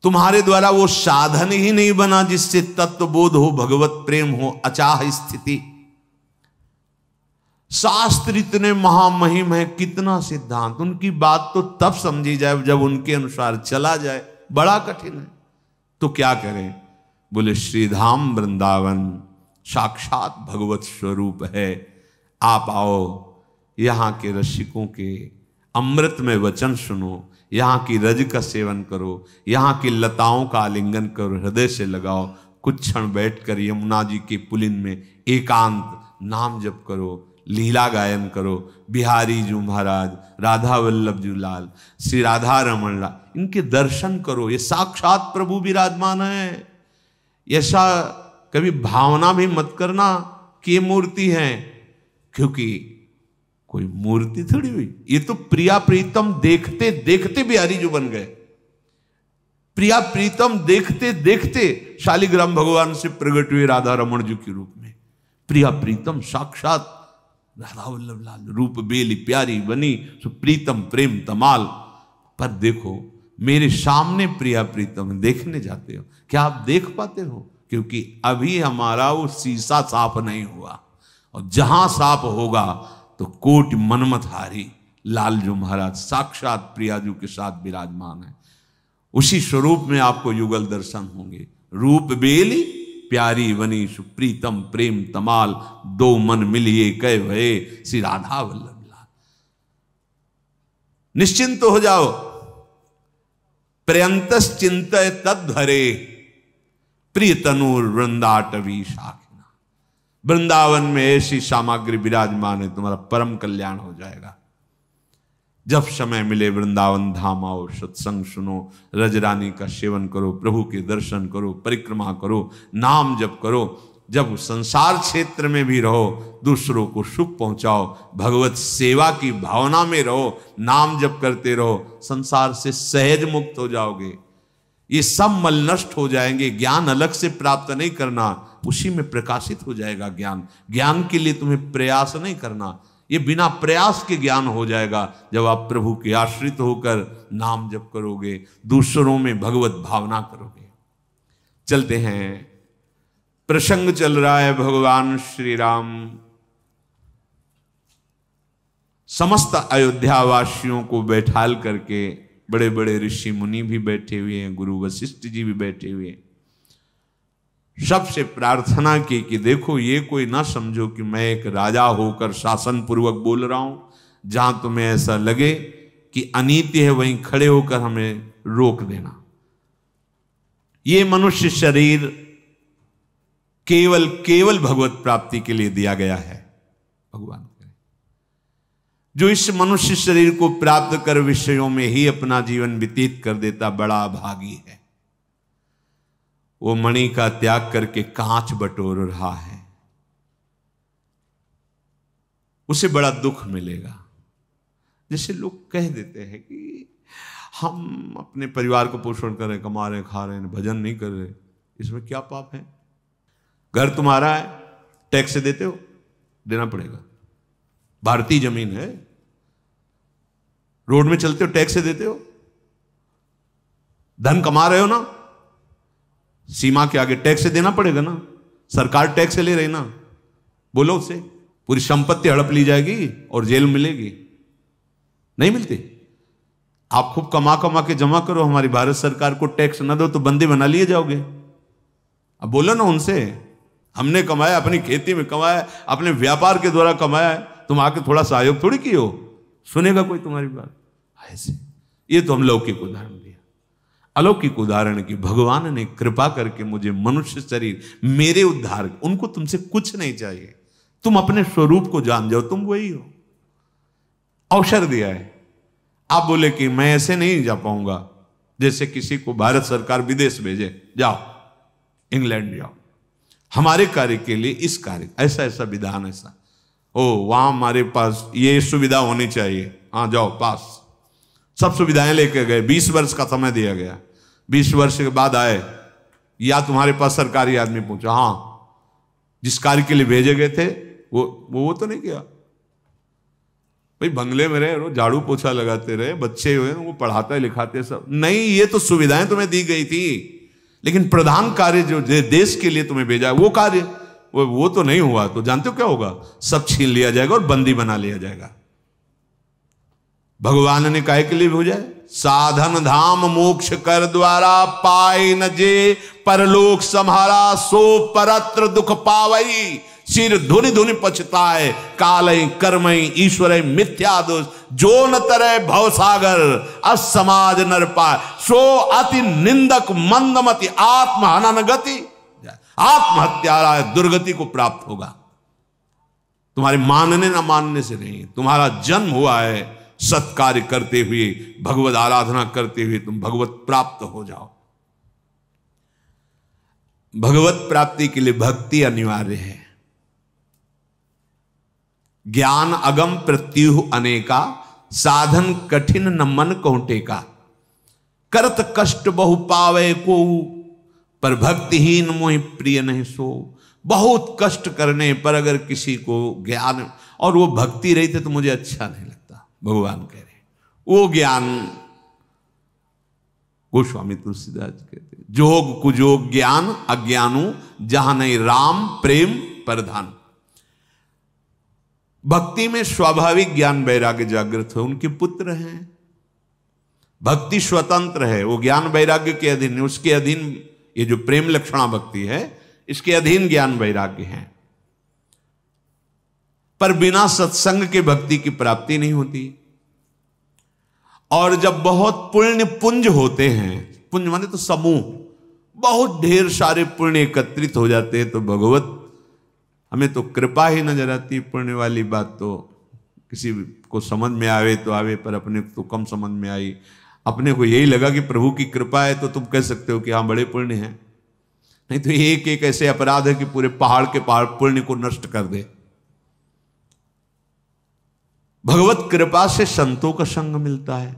तुम्हारे द्वारा वो साधन ही नहीं बना जिससे तत्व बोध हो, भगवत प्रेम हो, अचाह स्थिति। शास्त्र इतने महामहिम है, कितना सिद्धांत। उनकी बात तो तब समझी जाए जब उनके अनुसार चला जाए, बड़ा कठिन है। तो क्या करें? बोले श्रीधाम वृंदावन साक्षात भगवत स्वरूप है। आप आओ, यहाँ के रसिकों के अमृत में वचन सुनो, यहाँ की रज का सेवन करो, यहाँ की लताओं का आलिंगन करो, हृदय से लगाओ, कुछ क्षण बैठकर यमुना जी के पुलिन में एकांत नाम जप करो, लीला गायन करो। बिहारी जी महाराज, राधा वल्लभ जी लाल, श्री राधा रमन लाल, इनके दर्शन करो। ये साक्षात प्रभु विराजमान है। ऐसा कभी भावना भी मत करना कि ये मूर्ति है, क्योंकि कोई मूर्ति थोड़ी हुई, ये तो प्रिया प्रीतम देखते देखते बिहारी जो बन गए। प्रिया प्रीतम देखते देखते शालिग्राम भगवान से प्रकट हुए राधा रमन जी के रूप में। प्रिया प्रीतम साक्षात राधा वल्लभ लाल, रूप बेली प्यारी बनी सुप्रीतम प्रेम तमाल। पर देखो मेरे सामने प्रिया प्रीतम देखने जाते हो, क्या आप देख पाते हो? क्योंकि अभी हमारा वो शीशा साफ नहीं हुआ, और जहां साफ होगा तो कोटि मनमतहारी लालजू महाराज साक्षात प्रियाजू के साथ विराजमान है। उसी स्वरूप में आपको युगल दर्शन होंगे। रूप बेली प्यारी बनी सुप्रीतम प्रेम तमाल, दो मन मिलिए कह भये श्री राधा वल्लभ लाल। निश्चिंत हो जाओ। पर्यंतस चिंतय तद्धरे प्रिय तनूर वृंदाटवी शाखिना। वृंदावन में ऐसी सामग्री विराजमान है, तुम्हारा परम कल्याण हो जाएगा। जब समय मिले वृंदावन धाम आओ, सत्संग सुनो, रजरानी का सेवन करो, प्रभु के दर्शन करो, परिक्रमा करो, नाम जप करो। जब संसार क्षेत्र में भी रहो, दूसरों को सुख पहुंचाओ, भगवत सेवा की भावना में रहो, नाम जप करते रहो, संसार से सहज मुक्त हो जाओगे। ये सब मल नष्ट हो जाएंगे। ज्ञान अलग से प्राप्त नहीं करना, उसी में प्रकाशित हो जाएगा ज्ञान। ज्ञान के लिए तुम्हें प्रयास नहीं करना, ये बिना प्रयास के ज्ञान हो जाएगा जब आप प्रभु के आश्रित होकर नाम जप करोगे, दूसरों में भगवत भावना करोगे। चलते हैं, प्रसंग चल रहा है भगवान श्री राम समस्त अयोध्या वासियों को बैठाल करके, बड़े बड़े ऋषि मुनि भी बैठे हुए हैं, गुरु वशिष्ठ जी भी बैठे हुए हैं। सबसे प्रार्थना की कि देखो ये कोई ना समझो कि मैं एक राजा होकर शासन पूर्वक बोल रहा हूं। जहां तुम्हें ऐसा लगे कि अनीति है वहीं खड़े होकर हमें रोक देना। ये मनुष्य शरीर केवल केवल भगवत प्राप्ति के लिए दिया गया है। भगवान करे जो इस मनुष्य शरीर को प्राप्त कर विषयों में ही अपना जीवन व्यतीत कर देता, बड़ा भागी है। वो मणि का त्याग करके कांच बटोर रहा है, उसे बड़ा दुख मिलेगा। जैसे लोग कह देते हैं कि हम अपने परिवार को पोषण कर रहे, कमा रहे, खा रहे, भजन नहीं कर रहे, इसमें क्या पाप है? घर तुम्हारा है, टैक्स देते हो, देना पड़ेगा। भारतीय जमीन है, रोड में चलते हो, टैक्स देते हो। धन कमा रहे हो ना, सीमा के आगे टैक्स देना पड़ेगा ना। सरकार टैक्स ले रही ना, बोलो उसे, पूरी संपत्ति हड़प ली जाएगी और जेल मिलेगी। नहीं मिलती। आप खूब कमा कमा के जमा करो, हमारी भारत सरकार को टैक्स ना दो तो बंदी बना लिए जाओगे। अब बोलो ना उनसे, हमने कमाया, अपनी खेती में कमाया, अपने व्यापार के द्वारा कमाया है, तुम आके थोड़ा सहयोग थोड़ी किए हो। सुनेगा कोई तुम्हारी बात? ऐसे ये तो हम लौकिक उदाहरण दिया। अलौकिक उदाहरण की भगवान ने कृपा करके मुझे मनुष्य शरीर, मेरे उद्धार, उनको तुमसे कुछ नहीं चाहिए, तुम अपने स्वरूप को जान जाओ, तुम वही हो। अवसर दिया है। आप बोले कि मैं ऐसे नहीं जा पाऊंगा, जैसे किसी को भारत सरकार विदेश भेजे, जाओ इंग्लैंड जाओ, हमारे कार्य के लिए इस कार्य ऐसा ऐसा विधान, ऐसा वहां हमारे पास ये सुविधा होनी चाहिए, हाँ जाओ पास। सब सुविधाएं लेके गए, 20 वर्ष का समय दिया गया। 20 वर्ष के बाद आए, या तुम्हारे पास सरकारी आदमी पहुंचा, हाँ जिस कार्य के लिए भेजे गए थे वो तो नहीं किया। भाई बंगले में रहे, झाड़ू पोछा लगाते रहे, बच्चे हुए वो पढ़ाते लिखाते सब नहीं, ये तो सुविधाएं तुम्हें दी गई थी, लेकिन प्रधान कार्य जो देश के लिए तुम्हें भेजा है वो कार्य वो तो नहीं हुआ। तो जानते हो क्या होगा? सब छीन लिया जाएगा और बंदी बना लिया जाएगा। भगवान ने काहे के लिए भेजा? साधन धाम मोक्ष कर द्वारा पाए न जे परलोक सम्हारा, सो परत्र दुख पावई सिर धुनि धुनि पछताए, कालय कर्मय ईश्वर मिथ्या दोष, जो न तरह भवसागर असमाज नर पाए, सो अति निंदक मंदमति आत्महनन गति, आत्महत्या दुर्गति को प्राप्त होगा। तुम्हारे मानने न मानने से नहीं, तुम्हारा जन्म हुआ है सत्कार्य करते हुए, भगवत आराधना करते हुए तुम भगवत प्राप्त हो जाओ। भगवत प्राप्ति के लिए भक्ति अनिवार्य है। ज्ञान अगम प्रत्युह अनेका, साधन कठिन न मन कहूं का, करत कष्ट बहु पावे को, पर भक्तिहीन मोहि प्रिय नहीं सो। बहुत कष्ट करने पर अगर किसी को ज्ञान और वो भक्ति रही थे तो मुझे अच्छा नहीं लगता, भगवान कह रहे। वो ज्ञान गोस्वामी तुलसीदास कहते, जोग कुजोग ज्ञान अज्ञानु, जहां नहीं राम प्रेम प्रधान। भक्ति में स्वाभाविक ज्ञान वैराग्य जागृत हो, उनके पुत्र हैं। भक्ति स्वतंत्र है, वो ज्ञान वैराग्य के अधीन, उसके अधीन ये जो प्रेम लक्षणा भक्ति है इसके अधीन ज्ञान वैराग्य है। पर बिना सत्संग के भक्ति की प्राप्ति नहीं होती। और जब बहुत पुण्य पुंज होते हैं, पुंज माने तो समूह, बहुत ढेर सारे पुण्य एकत्रित हो जाते हैं तो भगवत हमें तो कृपा ही नजर आती। पुण्य वाली बात तो किसी को समझ में आवे तो आवे, पर अपने को तो कम समझ में आई। अपने को यही लगा कि प्रभु की कृपा है तो तुम कह सकते हो कि हाँ बड़े पुण्य हैं, नहीं तो एक एक ऐसे अपराध है कि पूरे पहाड़ के पहाड़ पुण्य को नष्ट कर दे। भगवत कृपा से संतों का संग मिलता है,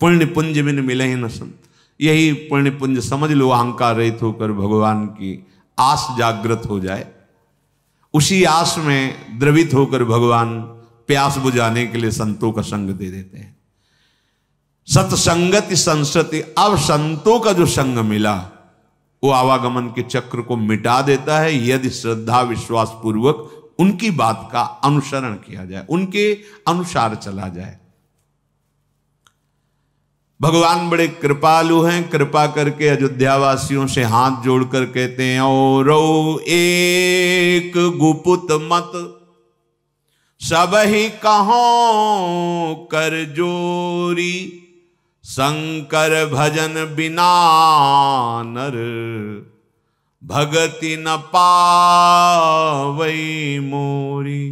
पुण्य पुंज बिन मिले ही न संत। यही पुण्य पुंज समझ लो, अहंकार रहित होकर भगवान की आस जागृत हो जाए, उसी आस में द्रवित होकर भगवान प्यास बुझाने के लिए संतों का संग दे देते हैं। सत्संगति संस्कृति, अब संतों का जो संग मिला वो आवागमन के चक्र को मिटा देता है, यदि श्रद्धा विश्वास पूर्वक उनकी बात का अनुसरण किया जाए, उनके अनुसार चला जाए। भगवान बड़े कृपालु हैं, कृपा करके अयोध्या वासियों से हाथ जोड़कर कहते हैं, और एक गुपुत मत सब ही कहो कर जोरी, शंकर भजन बिना नर भगति न पावई मोरी।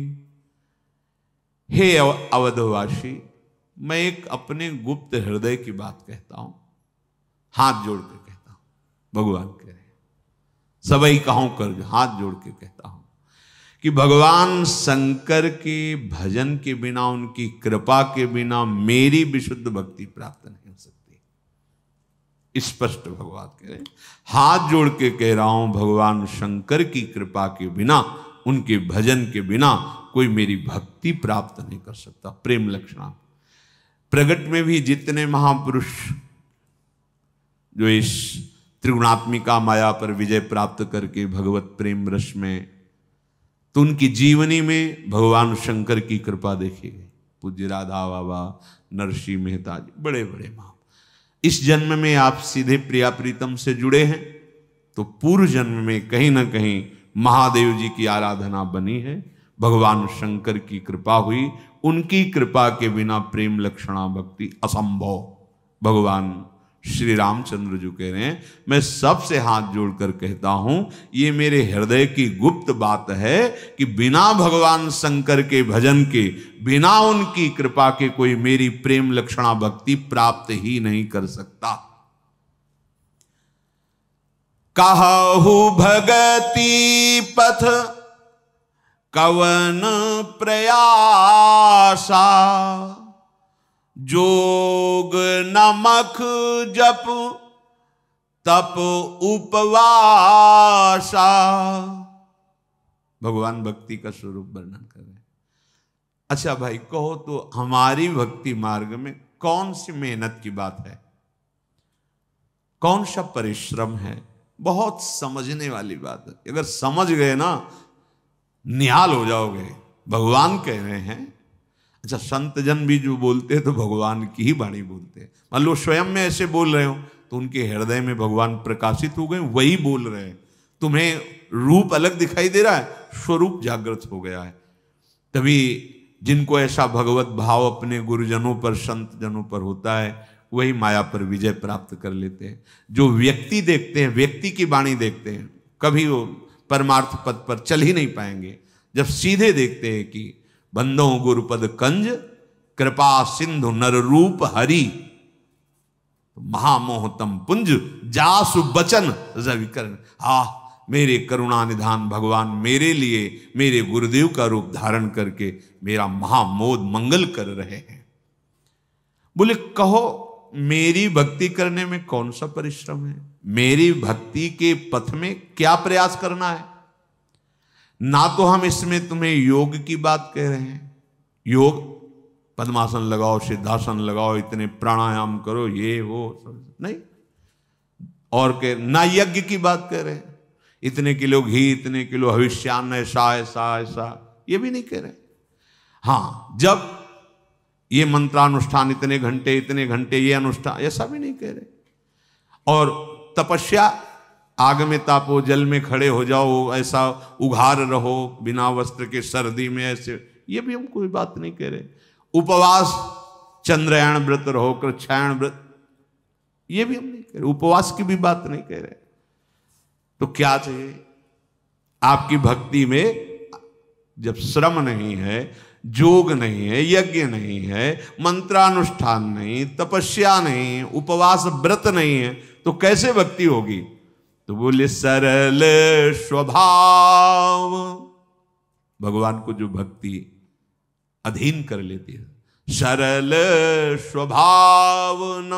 हे अवधवासी, मैं एक अपने गुप्त हृदय की बात कहता हूं, हाथ जोड़ के कहता हूं। भगवान कह रहे सबई कहूं कर, हाथ जोड़ के कहता हूं कि भगवान शंकर के भजन के बिना, उनकी कृपा के बिना मेरी विशुद्ध भक्ति प्राप्त नहीं हो सकती। स्पष्ट भगवान कह रहे, हाथ जोड़ के कह रहा हूं, भगवान शंकर की कृपा के बिना, उनके भजन के बिना कोई मेरी भक्ति प्राप्त नहीं कर सकता। प्रेम लक्षणा प्रगट में भी जितने महापुरुष जो इस त्रिगुणात्मिका माया पर विजय प्राप्त करके भगवत प्रेम रस में, तो उनकी जीवनी में भगवान शंकर की कृपा देखी गई। पूज्य राधा बाबा, नरसिंह मेहता जी, बड़े बड़े महा। इस जन्म में आप सीधे प्रिया प्रीतम से जुड़े हैं तो पूर्व जन्म में कहीं ना कहीं महादेव जी की आराधना बनी है, भगवान शंकर की कृपा हुई। उनकी कृपा के बिना प्रेम लक्षणा भक्ति असंभव। भगवान श्री रामचंद्र जी कह रहे हैं, मैं सबसे हाथ जोड़कर कहता हूं, ये मेरे हृदय की गुप्त बात है कि बिना भगवान शंकर के भजन के, बिना उनकी कृपा के कोई मेरी प्रेम लक्षणा भक्ति प्राप्त ही नहीं कर सकता। कहु भगति पथ कवन प्रयासा, जोग नमक जप तप उपवासा। भगवान भक्ति का स्वरूप वर्णन कर रहे हैं। अच्छा भाई कहो तो हमारी भक्ति मार्ग में कौन सी मेहनत की बात है, कौन सा परिश्रम है? बहुत समझने वाली बात है। अगर समझ गए ना, निहाल हो जाओगे। भगवान कह रहे हैं, अच्छा संत जन भी जो बोलते हैं तो भगवान की ही वाणी बोलते हैं। मान लो स्वयं में ऐसे बोल रहे हो तो उनके हृदय में भगवान प्रकाशित हो गए, वही बोल रहे हैं। तुम्हें रूप अलग दिखाई दे रहा है, स्वरूप जागृत हो गया है। तभी जिनको ऐसा भगवत भाव अपने गुरुजनों पर, संत जनों पर होता है, वही माया पर विजय प्राप्त कर लेते हैं। जो व्यक्ति देखते हैं, व्यक्ति की वाणी देखते हैं, कभी वो परमार्थ पद पर चल ही नहीं पाएंगे। जब सीधे देखते हैं कि बंदो गुरुपद कंज, कृपा सिंधु नर रूप हरि, महामोहतम पुंज जासु बचन रविकरण। मेरे करुणा निधान भगवान मेरे लिए मेरे गुरुदेव का रूप धारण करके मेरा महामोद मंगल कर रहे हैं। बोले कहो मेरी भक्ति करने में कौन सा परिश्रम है, मेरी भक्ति के पथ में क्या प्रयास करना है। ना तो हम इसमें तुम्हें योग की बात कह रहे हैं, योग पद्मासन लगाओ, सिद्धासन लगाओ, इतने प्राणायाम करो, ये वो नहीं, और के ना यज्ञ की बात कह रहे हैं, इतने किलो घी, इतने किलो हविष्यान्न, ऐसा ऐसा ऐसा, ये भी नहीं कह रहे। हाँ, जब ये मंत्रानुष्ठान इतने घंटे ये अनुष्ठान, ऐसा भी नहीं कह रहे। और तपस्या, आग में तापो, जल में खड़े हो जाओ, ऐसा उघार रहो बिना वस्त्र के सर्दी में, ऐसे, ये भी हम कोई बात नहीं कह रहे। उपवास, चंद्रयान व्रत रहो, कृच्छायन व्रत, ये भी हम नहीं कह रहे, उपवास की भी बात नहीं कह रहे। तो क्या चाहिए आपकी भक्ति में? जब श्रम नहीं है, जोग नहीं है, यज्ञ नहीं है, मंत्रानुष्ठान नहीं, तपस्या नहीं, उपवास व्रत नहीं है, तो कैसे भक्ति होगी? तो बोले सरल स्वभाव। भगवान को जो भक्ति अधीन कर लेती है, सरल स्वभाव न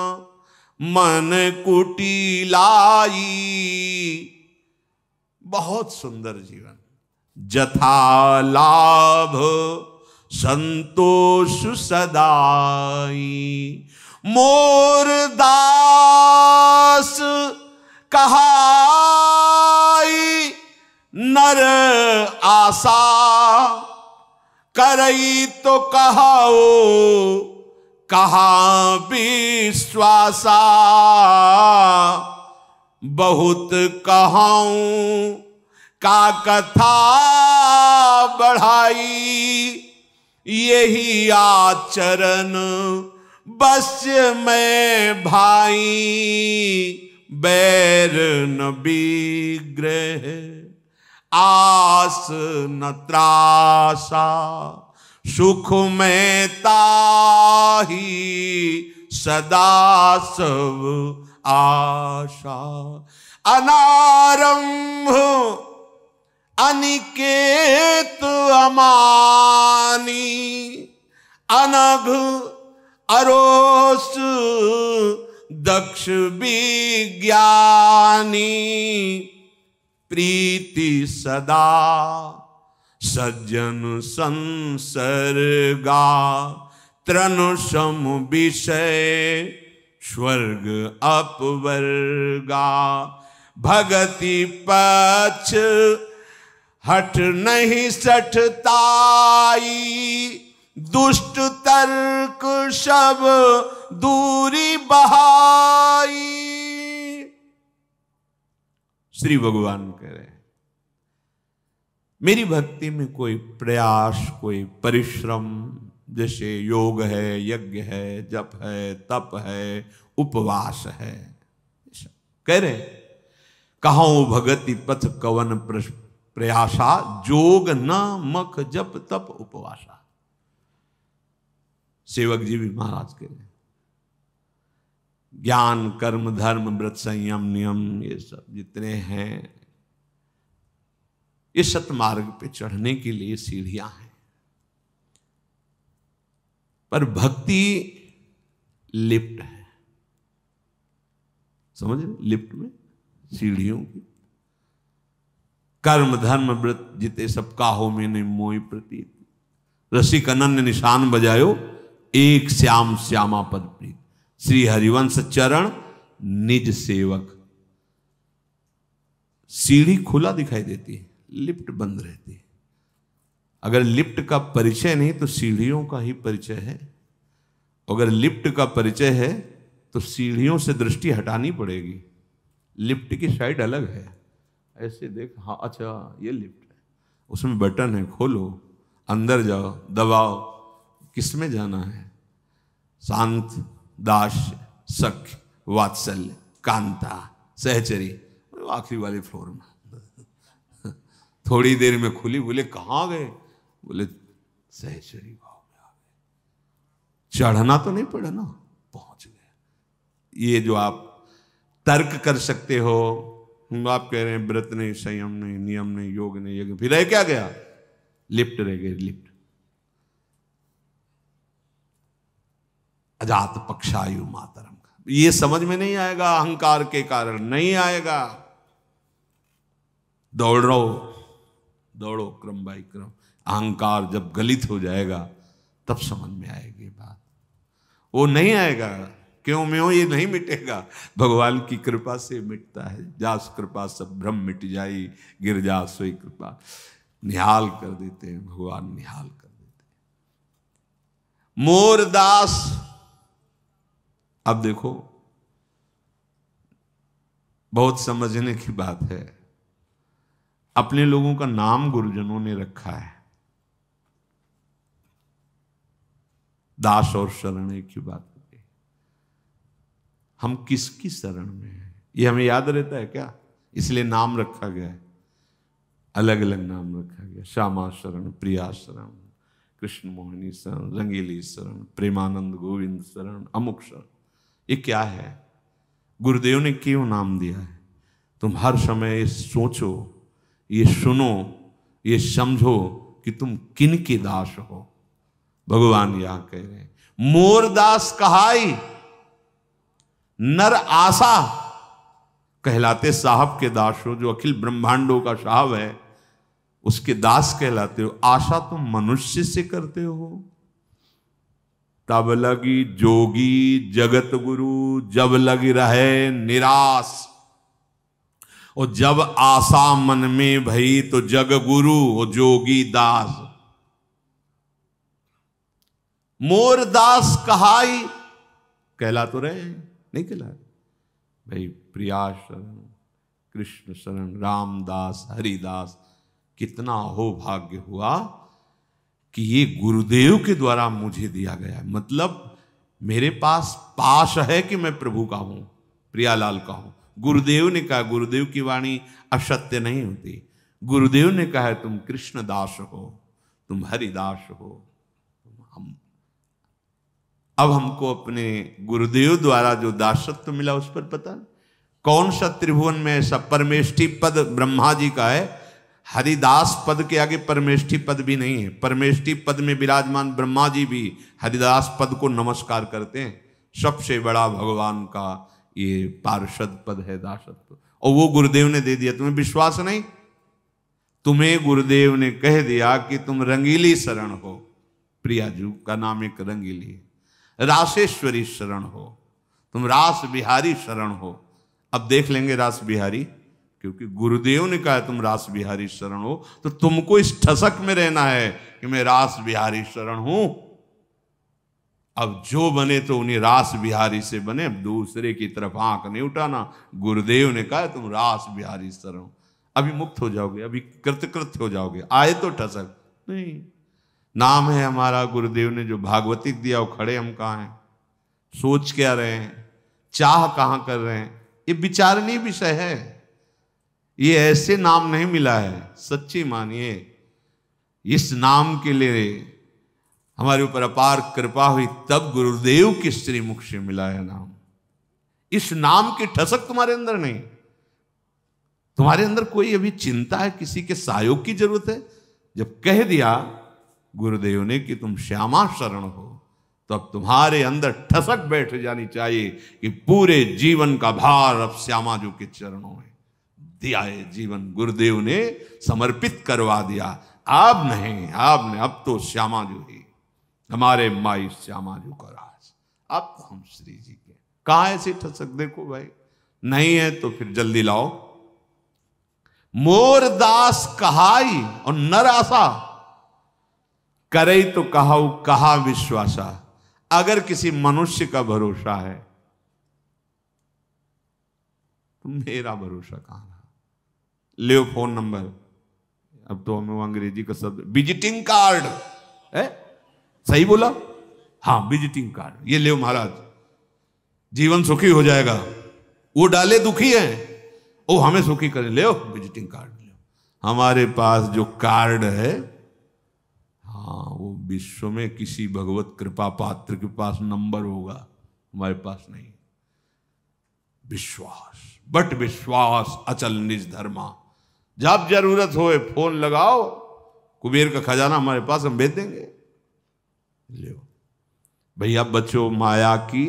मन कुटिलाई। बहुत सुंदर जीवन, जथा लाभ संतोष सदाई। मोर दास कहाई नर आशा, करई तो कहाओ कहाँ विश्वासा। बहुत कहाऊं का कथा बढ़ाई, यही आचरण बस में भाई। बैर न विग्रह आस न त्रासा, सुख में ताही सदा सब आशा। अनारंभ अनिकेत अमानी, अनघ अरोस दक्ष विज्ञानी। प्रीति सदा सज्जन संसर्गा, तृण सम विषय स्वर्ग अपवर्गा। भगति पक्ष हट नहीं सठताई, दुष्ट तर्क सब दूरी बहाई। श्री भगवान कह रहे हैं मेरी भक्ति में कोई प्रयास, कोई परिश्रम, जैसे योग है, यज्ञ है, जप है, तप है, उपवास है, कह रहे कहां भगति पथ कवन प्रयासा। जोग न मख जप तप उपवासा। सेवक जी भी महाराज कह रहे ज्ञान कर्म धर्म व्रत संयम नियम, ये सब जितने हैं, ये सतमार्ग पे चढ़ने के लिए सीढ़ियां हैं। पर भक्ति लिफ्ट है, समझ रहे? लिफ्ट में सीढ़ियों की। कर्म धर्म व्रत जिते सब काहो में नहीं मोई प्रतीत, रसिक अनन्य निशान बजायो, एक श्याम श्यामा पद प्रीत। श्री हरिवंश चरण निज सेवक। सीढ़ी खुला दिखाई देती है, लिफ्ट बंद रहती है। अगर लिफ्ट का परिचय नहीं तो सीढ़ियों का ही परिचय है। अगर लिफ्ट का परिचय है तो सीढ़ियों से दृष्टि हटानी पड़ेगी। लिफ्ट की साइड अलग है ऐसे देख, हाँ अच्छा ये लिफ्ट है, उसमें बटन है, खोलो, अंदर जाओ, दबाओ, किसमें जाना है? शांत, दास्य, सख्य, वात्सल्य, कांता, सहचरी, आखिरी वाले फ्लोर में। थोड़ी देर में खुली, बोले कहाँ गए? बोले सहचरी भाव में आ गए। चढ़ना तो नहीं पड़ा ना, पहुंच गए। ये जो आप तर्क कर सकते हो, आप कह रहे हैं व्रत नहीं, संयम नहीं, नियम नहीं, योग नहीं, यज्ञ, फिर रह क्या गया? लिफ्ट रह गई, लिफ्ट। अजात पक्षायु मातरम का ये समझ में नहीं आएगा, अहंकार के कारण नहीं आएगा। दौड़ो दौड़ो क्रम बाई क्रम, अहंकार जब गलित हो जाएगा तब समझ में आएगी बात। वो नहीं आएगा, क्यों म्यों ये नहीं मिटेगा, भगवान की कृपा से मिटता है। जास कृपा सब भ्रम मिट जाई, गिर जा सोई कृपा। निहाल कर देते हैं भगवान, निहाल कर देते हैं। मोरदास, अब देखो बहुत समझने की बात है। अपने लोगों का नाम गुरुजनों ने रखा है, दास और शरण एक ही बात होती है। हम किसकी शरण में हैं ये हमें याद रहता है क्या? इसलिए नाम रखा गया है, अलग अलग नाम रखा गया। श्यामा शरण, प्रिया शरण, कृष्ण मोहिनी शरण, रंगीली शरण, प्रेमानंद गोविंद शरण, अमुक शरण। ये क्या है? गुरुदेव ने क्यों नाम दिया है? तुम हर समय ये सोचो, ये सुनो, ये समझो कि तुम किन के दास हो। भगवान यहां कह रहे हैं, मोरदास कहाई नर आशा, कहलाते साहब के दास हो। जो अखिल ब्रह्मांडों का साहब है उसके दास कहलाते हो। आशा तुम मनुष्य से करते हो। तब लगी जोगी जगत गुरु, जब लगी रहे निराश। और जब आशा मन में भई तो जग गुरु और जोगी दास। मोर दास कहाई, कहला तो रहे नहीं कहला भाई। प्रिया शरण, कृष्ण शरण, रामदास, हरिदास। कितना हो भाग्य हुआ कि ये गुरुदेव के द्वारा मुझे दिया गया है। मतलब मेरे पास है कि मैं प्रभु का हूं, प्रियालाल का हूं। गुरुदेव ने कहा, गुरुदेव की वाणी असत्य नहीं होती। गुरुदेव ने कहा है तुम कृष्णदास हो, तुम हरिदास हो। अब हमको अपने गुरुदेव द्वारा जो दासत्व मिला उस पर पता कौन सा त्रिभुवन में ऐसा परमेष्ठी पद ब्रह्मा जी का है। हरिदास पद के आगे परमेष्ठी पद भी नहीं है। परमेष्ठी पद में विराजमान ब्रह्मा जी भी हरिदास पद को नमस्कार करते हैं। सबसे बड़ा भगवान का ये पार्षद पद है, दासत्व। और वो गुरुदेव ने दे दिया। तुम्हें विश्वास नहीं? तुम्हें गुरुदेव ने कह दिया कि तुम रंगीली शरण हो। प्रियाजू का नाम एक रंगीली है। रासेश्वरी शरण हो, तुम रास बिहारी शरण हो। अब देख लेंगे रास बिहारी, क्योंकि गुरुदेव ने कहा तुम रास बिहारी शरण हो, तो तुमको इस ठसक में रहना है कि मैं रास बिहारी शरण हूं। अब जो बने तो उन्हीं रास बिहारी से बने, अब दूसरे की तरफ आंख नहीं उठाना। गुरुदेव ने कहा तुम रास बिहारी शरण, अभी मुक्त हो जाओगे, अभी कृतकृत्य हो जाओगे। आए तो ठसक नहीं। नाम है हमारा, गुरुदेव ने जो भागवतिक दिया वो खड़े हम कहाँ हैं, सोच क्या रहे हैं, चाह कहाँ कर रहे हैं, ये विचारणीय विषय है। ये ऐसे नाम नहीं मिला है। सच्ची मानिए, इस नाम के लिए हमारे ऊपर अपार कृपा हुई, तब गुरुदेव के श्रीमुख से मिला है नाम। इस नाम की ठसक तुम्हारे अंदर नहीं। तुम्हारे अंदर कोई अभी चिंता है, किसी के सहयोग की जरूरत है? जब कह दिया गुरुदेव ने कि तुम श्यामा शरण हो, तो अब तुम्हारे अंदर ठसक बैठ जानी चाहिए कि पूरे जीवन का भार अब श्यामा जी के चरणों में दिया है। जीवन गुरुदेव ने समर्पित करवा दिया। अब नहीं, अब तो श्यामा जी ही हमारे माई श्यामा जी का राज। अब तो हम श्री जी के। कहां ऐसी ठसक? देखो भाई, नहीं है तो फिर जल्दी लाओ। मोर दास कहाई और नर आशा, करे तो कहाऊ कहा विश्वासा। अगर किसी मनुष्य का भरोसा है तो मेरा भरोसा कहां रहा? ले फोन नंबर। अब तो हमें वो अंग्रेजी का शब्द विजिटिंग कार्ड है, सही बोला? हाँ, विजिटिंग कार्ड, ये ले महाराज, जीवन सुखी हो जाएगा। वो डाले दुखी है, वो हमें सुखी करे, ले विजिटिंग कार्ड ले। हमारे पास जो कार्ड है, हाँ, वो विश्व में किसी भगवत कृपा पात्र के पास नंबर होगा, हमारे पास नहीं। विश्वास, बट विश्वास अचल निज धर्मा। जब जरूरत होए फोन लगाओ, कुबेर का खजाना हमारे पास, हम भेज देंगे। ले भैया बच्चों, माया की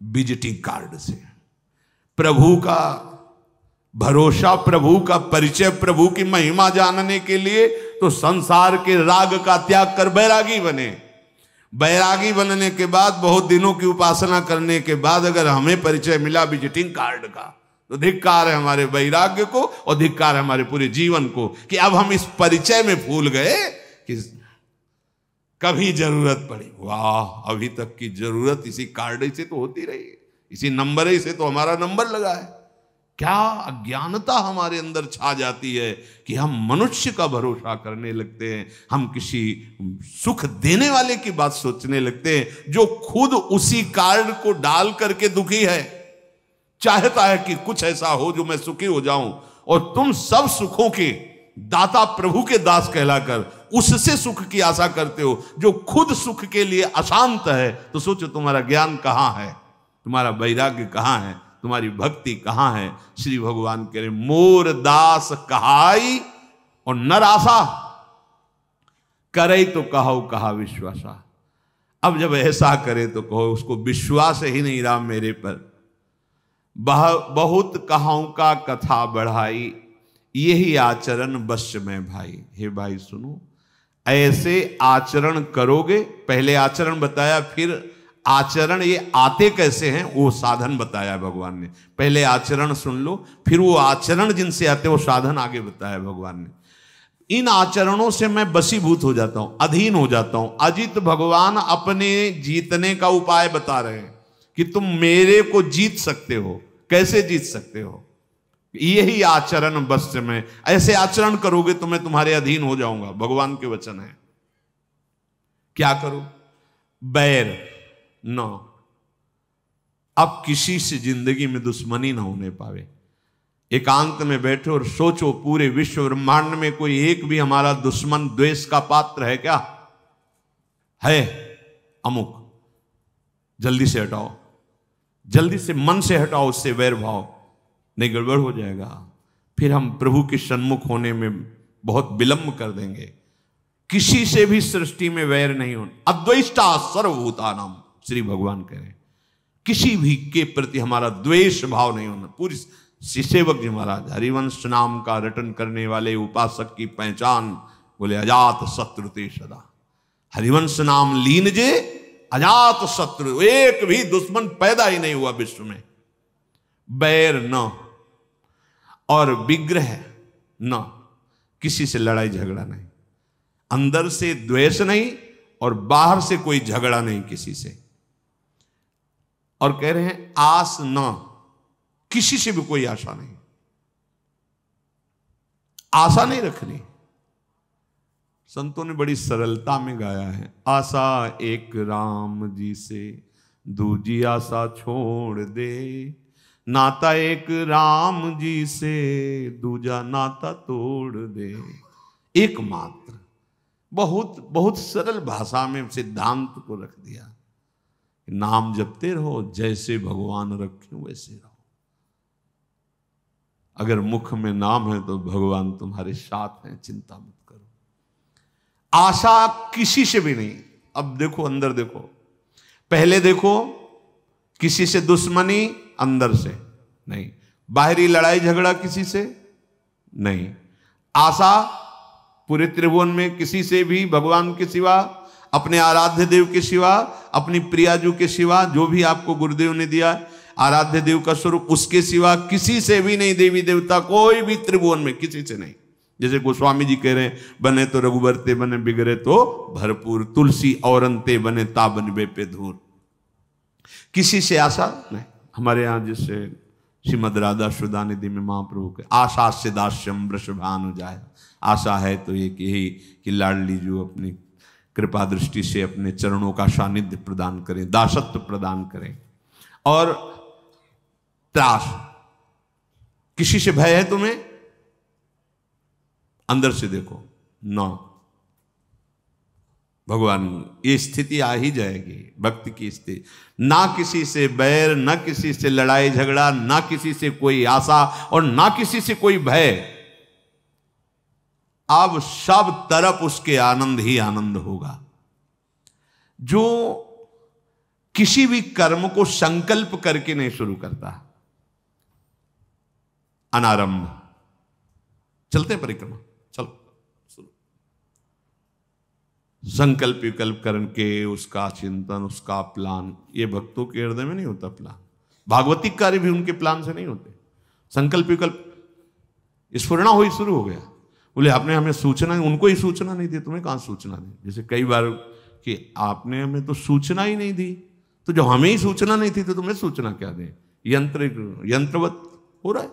विजिटिंग कार्ड से प्रभु का भरोसा, प्रभु का परिचय, प्रभु की महिमा जानने के लिए तो संसार के राग का त्याग कर बैरागी बने। बैरागी बनने के बाद, बहुत दिनों की उपासना करने के बाद अगर हमें परिचय मिला विजिटिंग कार्ड का, तो धिक्कार है हमारे वैराग्य को और धिक्कार है हमारे पूरे जीवन को कि अब हम इस परिचय में भूल गए कि कभी जरूरत पड़ी। वाह, अभी तक की जरूरत इसी कार्ड से तो होती रही, इसी नंबर से तो हमारा नंबर लगा है। क्या अज्ञानता हमारे अंदर छा जाती है कि हम मनुष्य का भरोसा करने लगते हैं, हम किसी सुख देने वाले की बात सोचने लगते हैं जो खुद उसी कार्ड को डाल करके दुखी है, चाहता है कि कुछ ऐसा हो जो मैं सुखी हो जाऊं, और तुम सब सुखों के दाता प्रभु के दास कहलाकर उससे सुख की आशा करते हो जो खुद सुख के लिए अशांत है। तो सोचो तुम्हारा ज्ञान कहां है, तुम्हारा वैराग्य कहां है, तुम्हारी भक्ति कहां है। श्री भगवान कह रहे मोर दास कहाई और नर आशा करे तो कहो कहा विश्वासा। अब जब ऐसा करे तो कहो उसको विश्वास ही नहीं रहा मेरे पर। बहुत कहाऊं का कथा बढ़ाई, यही आचरण बश में भाई। हे भाई सुनो, ऐसे आचरण करोगे, पहले आचरण बताया, फिर आचरण ये आते कैसे हैं वो साधन बताया भगवान ने। पहले आचरण सुन लो, फिर वो आचरण जिनसे आते वो साधन आगे बताया भगवान ने। इन आचरणों से मैं बसीभूत हो जाता हूं, अधीन हो जाता हूं। अजित भगवान अपने जीतने का उपाय बता रहे हैं कि तुम मेरे को जीत सकते हो। कैसे जीत सकते हो? यही आचरण बस में, ऐसे आचरण करोगे तो मैं तुम्हारे अधीन हो जाऊंगा। भगवान के वचन है। क्या करो? बैर न, अब किसी से जिंदगी में दुश्मनी ना होने पावे। एकांत में बैठो और सोचो, पूरे विश्व ब्रह्मांड में कोई एक भी हमारा दुश्मन द्वेष का पात्र है क्या? है अमुक, जल्दी से हटाओ, जल्दी से मन से हटाओ उससे वैर भाव, नहीं गड़बड़ हो जाएगा। फिर हम प्रभु के सन्मुख होने में बहुत विलंब कर देंगे। किसी से भी सृष्टि में वैर नहीं होना। अद्वेष्टा सर्वभूतानाम, श्री भगवान कह रहे हैं, किसी भी के प्रति हमारा द्वेष भाव नहीं होना। पूरी सेवक जी महाराज हरिवंश नाम का रटन करने वाले उपासक की पहचान बोले अजात शत्रु ते सदा। हरिवंश नाम लीन जे अजात शत्रु, एक भी दुश्मन पैदा ही नहीं हुआ विश्व में। बैर न और विग्रह न, किसी से लड़ाई झगड़ा नहीं, अंदर से द्वेष नहीं और बाहर से कोई झगड़ा नहीं किसी से। और कह रहे हैं आस न, किसी से भी कोई आशा नहीं, आशा नहीं रखनी। संतों ने बड़ी सरलता में गाया है, आशा एक राम जी से दूजी आशा छोड़ दे, नाता एक राम जी से दूजा नाता तोड़ दे। एकमात्र, बहुत बहुत सरल भाषा में सिद्धांत को रख दिया। नाम जपते रहो, जैसे भगवान रखे वैसे रहो। अगर मुख में नाम है तो भगवान तुम्हारे साथ हैं, चिंता मत करो। आशा किसी से भी नहीं। अब देखो, अंदर देखो, पहले देखो किसी से दुश्मनी अंदर से नहीं, बाहरी लड़ाई झगड़ा किसी से नहीं। आशा पूरे त्रिभुवन में किसी से भी, भगवान के सिवा, अपने आराध्य देव के सिवा, अपनी प्रियाजू के सिवा, जो भी आपको गुरुदेव ने दिया आराध्य देव का स्वरूप, उसके सिवा किसी से भी नहीं। देवी देवता कोई भी त्रिभुवन में किसी से नहीं। जैसे गोस्वामी जी कह रहे हैं, बने तो रघुबर ते बने बिगड़े तो भरपूर, तुलसी और अंते बने ताबन बे पे धूर। किसी से आशा नहीं। हमारे यहाँ जैसे श्रीमद राधा सुधा निधि में महाप्रभु के आशा से दास्यम वृषभानु जाए, आशा है तो ये कि यही कि लाडली जो अपनी कृपा दृष्टि से अपने चरणों का सानिध्य प्रदान करें, दासत्व प्रदान करें। और त्रास, किसी से भय है तुम्हें? अंदर से देखो, ना भगवान, ये स्थिति आ ही जाएगी भक्ति की स्थिति। ना किसी से बैर, ना किसी से लड़ाई झगड़ा, ना किसी से कोई आशा और ना किसी से कोई भय। अब सब तरफ उसके आनंद ही आनंद होगा। जो किसी भी कर्म को संकल्प करके नहीं शुरू करता, अनारंभ, चलते हैं परिक्रमा, चलो संकल्प विकल्प करके उसका चिंतन, उसका प्लान, ये भक्तों के हृदय में नहीं होता प्लान। भागवतिक कार्य भी उनके प्लान से नहीं होते। संकल्प विकल्प स्फुरना हुई, शुरू हो गया, बोले आपने हमें सूचना, उनको ही सूचना नहीं दी, तुम्हें कहां सूचना दी। जैसे कई बार कि आपने हमें तो सूचना ही नहीं दी, तो जो हमें ही सूचना नहीं थी तो तुम्हें सूचना क्या दे। यंत्रवत हो रहा है।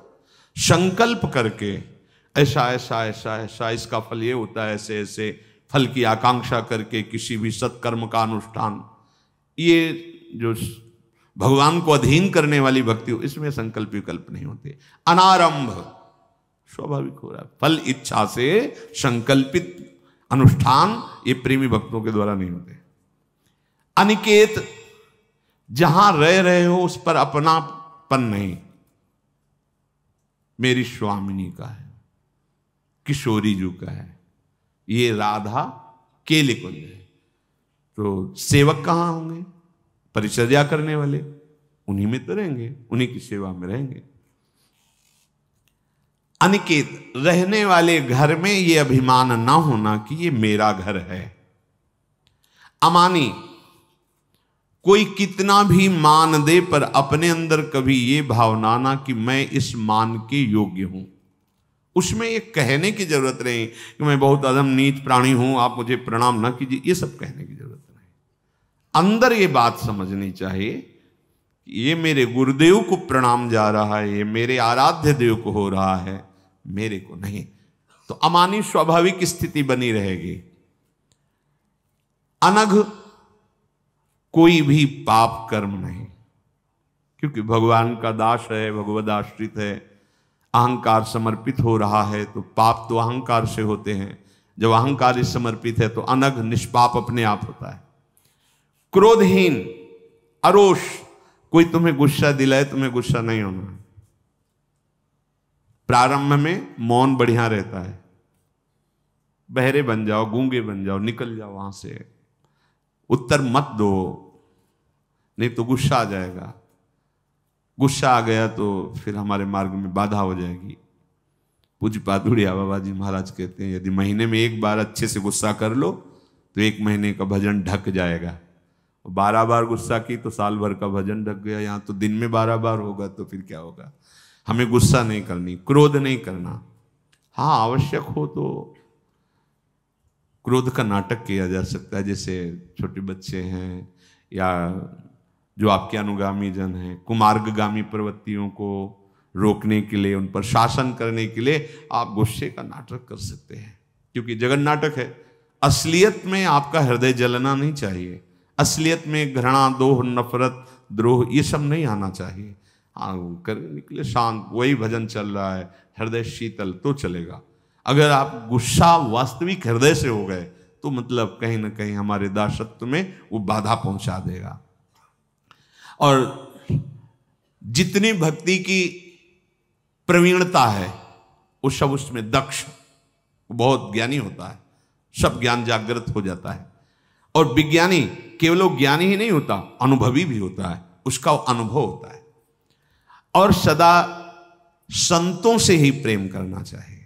संकल्प करके ऐसा ऐसा ऐसा ऐसा इसका फल ये होता है, ऐसे ऐसे फल की आकांक्षा करके किसी भी सत्कर्म का अनुष्ठान, ये जो भगवान को अधीन करने वाली भक्ति हो, इसमें संकल्प विकल्प नहीं होते। अनारंभ स्वाभाविक हो रहा है। फल इच्छा से संकल्पित अनुष्ठान ये प्रेमी भक्तों के द्वारा नहीं होते। अनिकेत, जहां रह रहे हो उस पर अपनापन नहीं। मेरी स्वामिनी का है, किशोरी जी का है, ये राधा केले कुंज है, तो सेवक कहां होंगे? परिचर्या करने वाले उन्हीं में तो रहेंगे, उन्हीं की सेवा में रहेंगे। अनिकेत, रहने वाले घर में ये अभिमान ना होना कि ये मेरा घर है। अमानी, कोई कितना भी मान दे पर अपने अंदर कभी ये भावना ना कि मैं इस मान के योग्य हूं। उसमें ये कहने की जरूरत नहीं कि मैं बहुत अधम नीच प्राणी हूं, आप मुझे प्रणाम ना कीजिए, ये सब कहने की जरूरत नहीं। अंदर ये बात समझनी चाहिए कि ये मेरे गुरुदेव को प्रणाम जा रहा है, ये मेरे आराध्य देव को हो रहा है, मेरे को नहीं। तो अमानी स्वाभाविक स्थिति बनी रहेगी। अनघ, कोई भी पाप कर्म नहीं, क्योंकि भगवान का दास है, भगवद आश्रित है, अहंकार समर्पित हो रहा है, तो पाप तो अहंकार से होते हैं। जब अहंकार समर्पित है तो अनघ निष्पाप अपने आप होता है। क्रोधहीन, अरोष, कोई तुम्हें गुस्सा दिलाए तुम्हें गुस्सा नहीं होना। प्रारंभ में मौन बढ़िया रहता है, बहरे बन जाओ, गूंगे बन जाओ, निकल जाओ वहां से, उत्तर मत दो, नहीं तो गुस्सा आ जाएगा। गुस्सा आ गया तो फिर हमारे मार्ग में बाधा हो जाएगी। पूज्य पादुड़िया बाबा जी महाराज कहते हैं, यदि महीने में एक बार अच्छे से गुस्सा कर लो तो एक महीने का भजन ढक जाएगा। 12 बार गुस्सा की तो साल भर का भजन ढक गया। यहाँ तो दिन में 12 बार होगा तो फिर क्या होगा। हमें गुस्सा नहीं करनी, क्रोध नहीं करना। हाँ, आवश्यक हो तो क्रोध का नाटक किया जा सकता है, जैसे छोटे बच्चे हैं या जो आपके अनुगामी जन हैं, कुमार्गगामी प्रवृत्तियों को रोकने के लिए, उन पर शासन करने के लिए आप गुस्से का नाटक कर सकते हैं, क्योंकि जगन नाटक है। असलियत में आपका हृदय जलना नहीं चाहिए। असलियत में घृणा, दोह, नफरत, द्रोह ये सब नहीं आना चाहिए। हाँ, करने के लिए शांत, वही भजन चल रहा है, हृदय शीतल तो चलेगा। अगर आप गुस्सा वास्तविक हृदय से हो गए तो मतलब कहीं ना कहीं हमारे दासत्व में वो बाधा पहुंचा देगा। और जितनी भक्ति की प्रवीणता है वो सब उसमें दक्ष, बहुत ज्ञानी होता है, सब ज्ञान जागृत हो जाता है। और विज्ञानी केवल ज्ञानी ही नहीं होता, अनुभवी भी होता है, उसका अनुभव होता है। और सदा संतों से ही प्रेम करना चाहिए।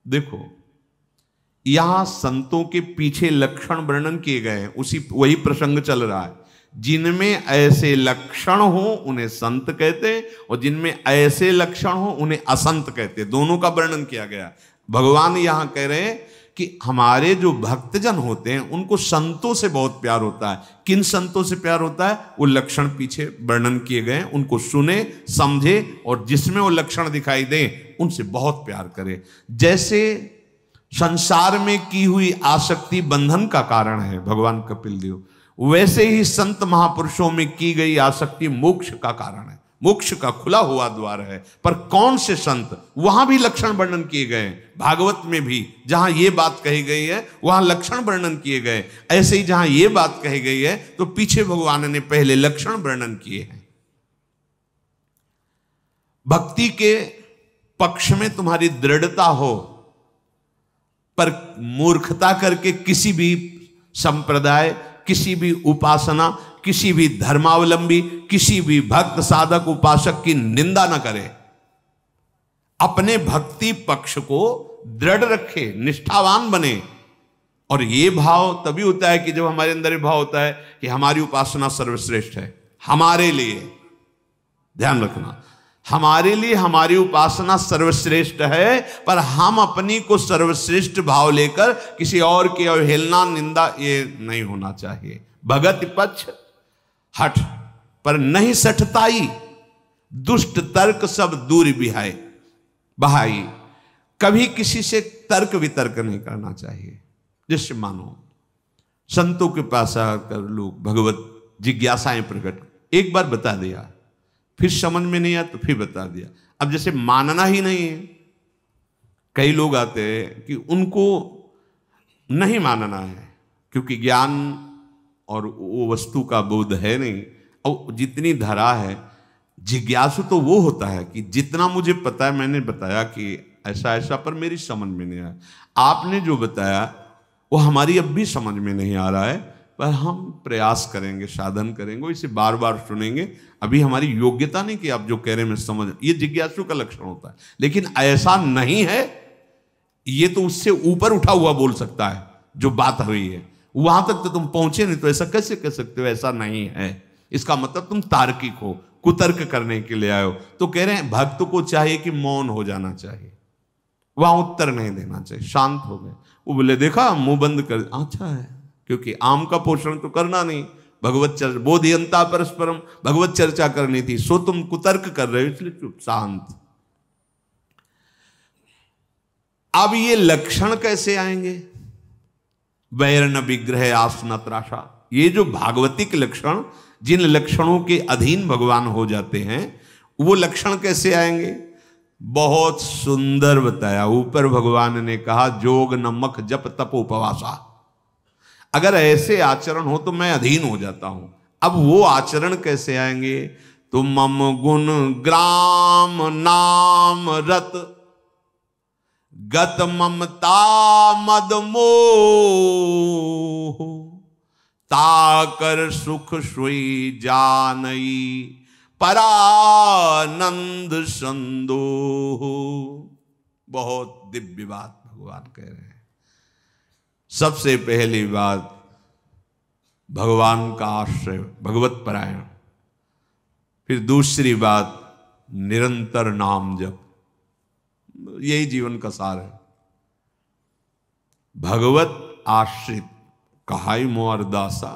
देखो, यहां संतों के पीछे लक्षण वर्णन किए गए हैं, वही प्रसंग चल रहा है। जिनमें ऐसे लक्षण हो उन्हें संत कहते हैं, और जिनमें ऐसे लक्षण हो उन्हें असंत कहते हैं। दोनों का वर्णन किया गया। भगवान यहां कह रहे हैं कि हमारे जो भक्तजन होते हैं उनको संतों से बहुत प्यार होता है। किन संतों से प्यार होता है? वो लक्षण पीछे वर्णन किए गए, उनको सुने, समझे और जिसमें वो लक्षण दिखाई दे उनसे बहुत प्यार करे। जैसे संसार में की हुई आसक्ति बंधन का कारण है भगवान कपिल देव, वैसे ही संत महापुरुषों में की गई आसक्ति मोक्ष का कारण है, मोक्ष का खुला हुआ द्वार है। पर कौन से संत, वहां भी लक्षण वर्णन किए गए हैं। भागवत में भी जहां ये बात कही गई है वहां लक्षण वर्णन किए गए। ऐसे ही जहां ये बात कही गई है तो पीछे भगवान ने पहले लक्षण वर्णन किए हैं। भक्ति के पक्ष में तुम्हारी दृढ़ता हो, पर मूर्खता करके किसी भी संप्रदाय, किसी भी उपासना, किसी भी धर्मावलंबी, किसी भी भक्त साधक उपासक की निंदा न करे। अपने भक्ति पक्ष को दृढ़ रखे, निष्ठावान बने। और ये भाव तभी होता है कि जब हमारे अंदर ये भाव होता है कि हमारी उपासना सर्वश्रेष्ठ है। हमारे लिए, ध्यान रखना, हमारे लिए हमारी उपासना सर्वश्रेष्ठ है, पर हम अपनी को सर्वश्रेष्ठ भाव लेकर किसी और की अवहेलना, निंदा, ये नहीं होना चाहिए। भगत पक्ष हठ पर नहीं सठताई, दुष्ट तर्क सब दूर बिहाय बहाई। कभी किसी से तर्क वितर्क नहीं करना चाहिए। जिससे मानो संतों के पास आकर लोग भगवत जिज्ञासाएं प्रकट, एक बार बता दिया, फिर समझ में नहीं आया तो फिर बता दिया। अब जैसे मानना ही नहीं है, कई लोग आते हैं कि उनको नहीं मानना है क्योंकि ज्ञान और वो वस्तु का बोध है नहीं। और जितनी धरा है, जिज्ञासु तो वो होता है कि जितना मुझे पता है मैंने बताया कि ऐसा ऐसा, पर मेरी समझ में नहीं आया। आपने जो बताया वो हमारी अब भी समझ में नहीं आ रहा है, पर हम प्रयास करेंगे, साधन करेंगे, इसे बार बार सुनेंगे। अभी हमारी योग्यता नहीं कि आप जो कह रहे हैं मैं समझ, ये जिज्ञासु का लक्षण होता है। लेकिन ऐसा नहीं है, ये तो उससे ऊपर उठा हुआ बोल सकता है। जो बात हुई है वहां तक तो तुम पहुंचे नहीं, तो ऐसा कैसे कह सकते हो ऐसा नहीं है? इसका मतलब तुम तार्किक हो, कुतर्क करने के लिए आए हो। तो कह रहे हैं भक्त को चाहिए कि मौन हो जाना चाहिए, वहां उत्तर नहीं देना चाहिए, शांत हो गए। वो बोले देखा मुंह बंद कर, अच्छा है, क्योंकि आम का पोषण तो करना नहीं, भगवत चर्चा, बोधियंता परस्परम, भगवत चर्चा करनी थी, सो तुम कुतर्क कर रहे हो, इसलिए चुप शांत। अब ये लक्षण कैसे आएंगे? वैरण विग्रह आसना त्रासा, ये जो भागवतिक लक्षण, जिन लक्षणों के अधीन भगवान हो जाते हैं, वो लक्षण कैसे आएंगे? बहुत सुंदर बताया। ऊपर भगवान ने कहा जोग नमक जप तप उपवासा, अगर ऐसे आचरण हो तो मैं अधीन हो जाता हूं। अब वो आचरण कैसे आएंगे? तो मम गुण ग्राम नाम रत गत ममता मद मोह ताकर सुख सोई जानई परानंद संदोह। बहुत दिव्य बात भगवान कह रहे हैं। सबसे पहली बात भगवान का आश्रय, भगवत परायण। फिर दूसरी बात निरंतर नाम जप, यही जीवन का सार है। भगवत आश्रित कहाई मोर दासा,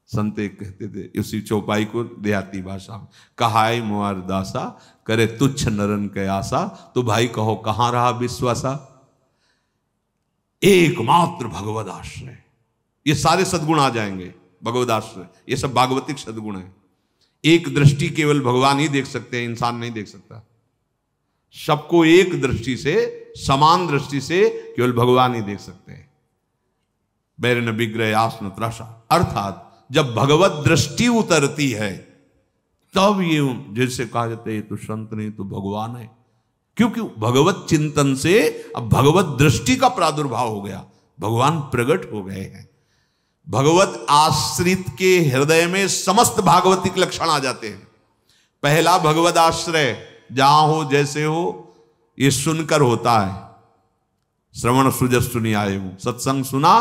संत कहते थे उसी चौपाई को देहाती भाषा में, कहाई मोर दासा करे तुच्छ नरन के आशा। तो भाई कहो कहां रहा विश्वासा? एकमात्र भगवत आश्रय, ये सारे सद्गुण आ जाएंगे। भगवत आश्रय, ये सब भागवतिक सद्गुण है। एक दृष्टि केवल भगवान ही देख सकते हैं, इंसान नहीं देख सकता। सबको एक दृष्टि से, समान दृष्टि से केवल भगवान ही देख सकते हैं। बैरन विग्रह आसन त्रासा, अर्थात जब भगवत दृष्टि उतरती है तब ये, जैसे कहा जाता है ये तो संत नहीं तो भगवान है, क्योंकि भगवत चिंतन से अब भगवत दृष्टि का प्रादुर्भाव हो गया, भगवान प्रकट हो गए हैं। भगवत आश्रित के हृदय में समस्त भागवतिक लक्षण आ जाते हैं। पहला भगवत आश्रय, जहां हो जैसे हो, ये सुनकर होता है। श्रवण सुजस सुनी आए हूं, सत्संग सुना,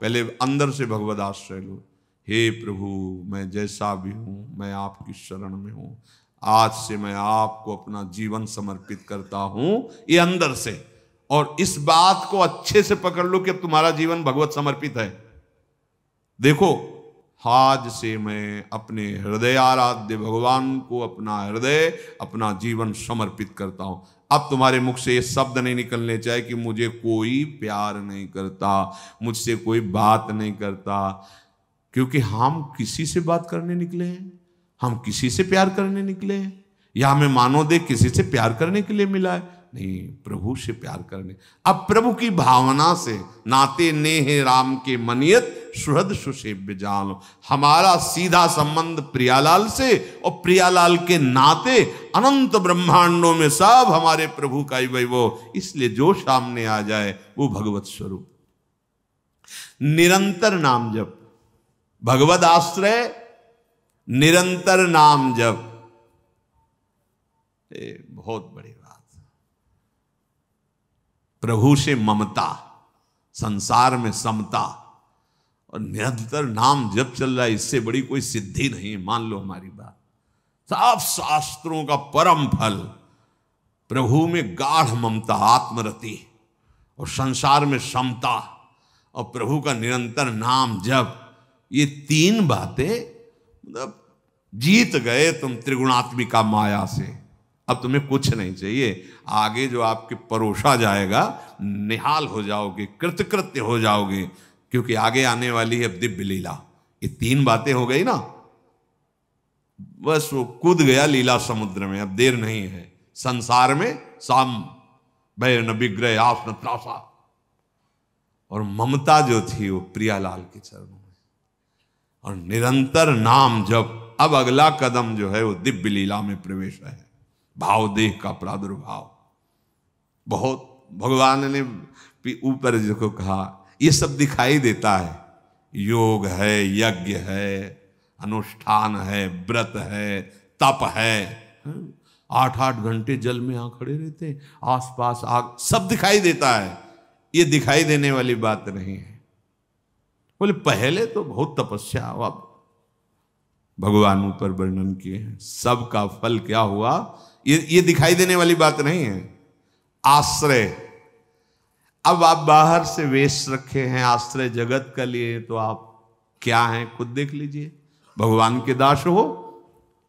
पहले अंदर से भगवत आश्रय लो। हे प्रभु, मैं जैसा भी हूं, मैं आपकी शरण में हूं, आज से मैं आपको अपना जीवन समर्पित करता हूं, ये अंदर से। और इस बात को अच्छे से पकड़ लो कि अब तुम्हारा जीवन भगवत समर्पित है। देखो, आज से मैं अपने हृदय आराध्य भगवान को अपना हृदय, अपना जीवन समर्पित करता हूं। अब तुम्हारे मुख से ये शब्द नहीं निकलने चाहिए कि मुझे कोई प्यार नहीं करता, मुझसे कोई बात नहीं करता, क्योंकि हम किसी से बात करने निकले हैं? हम किसी से प्यार करने निकले हैं? या हमें मानो दे किसी से प्यार करने के लिए मिला है? नहीं, प्रभु से प्यार करने। अब प्रभु की भावना से नाते नेह राम के मनियत सुहृद सुसेव्य जान, हमारा सीधा संबंध प्रियालाल से, और प्रियालाल के नाते अनंत ब्रह्मांडों में सब हमारे प्रभु का ही वैभव। इसलिए जो सामने आ जाए वो भगवत स्वरूप। निरंतर नाम जप, भगवद आश्रय, निरंतर नाम जप, बहुत बड़ी बात। प्रभु से ममता, संसार में समता, और निरंतर नाम जप चल रहा है, इससे बड़ी कोई सिद्धि नहीं। मान लो हमारी बात। सब शास्त्रों का परम फल प्रभु में गाढ़ ममता, आत्मरति, और संसार में समता, और प्रभु का निरंतर नाम जप, ये तीन बातें मतलब जीत गए तुम त्रिगुणात्मिका माया से। अब तुम्हें कुछ नहीं चाहिए। आगे जो आपके परोसा जाएगा, निहाल हो जाओगे, कृतकृत्य हो जाओगे, क्योंकि आगे आने वाली है दिव्य लीला। ये तीन बातें हो गई ना, बस वो कूद गया लीला समुद्र में। अब देर नहीं है। संसार में साम भय न विग्रह आस न त्रासा, और ममता जो थी वो प्रियालाल के चरणों में, और निरंतर नाम जप। अब अगला कदम जो है वो दिव्य लीला में प्रवेश है, भाव देह का प्रादुर्भाव। बहुत भगवान ने ऊपर जो कहा, ये सब दिखाई देता है। योग है, यज्ञ है, अनुष्ठान है, व्रत है, तप है। 8-8 घंटे जल में यहां खड़े रहते, आसपास आग, सब दिखाई देता है। ये दिखाई देने वाली बात नहीं है। बोले पहले तो बहुत तपस्या हुआ, भगवान ऊपर वर्णन किए हैं, सबका फल क्या हुआ, ये दिखाई देने वाली बात नहीं है। आश्रय, अब आप बाहर से वेश रखे हैं आश्रय जगत का लिए, तो आप क्या हैं खुद देख लीजिए। भगवान के दास हो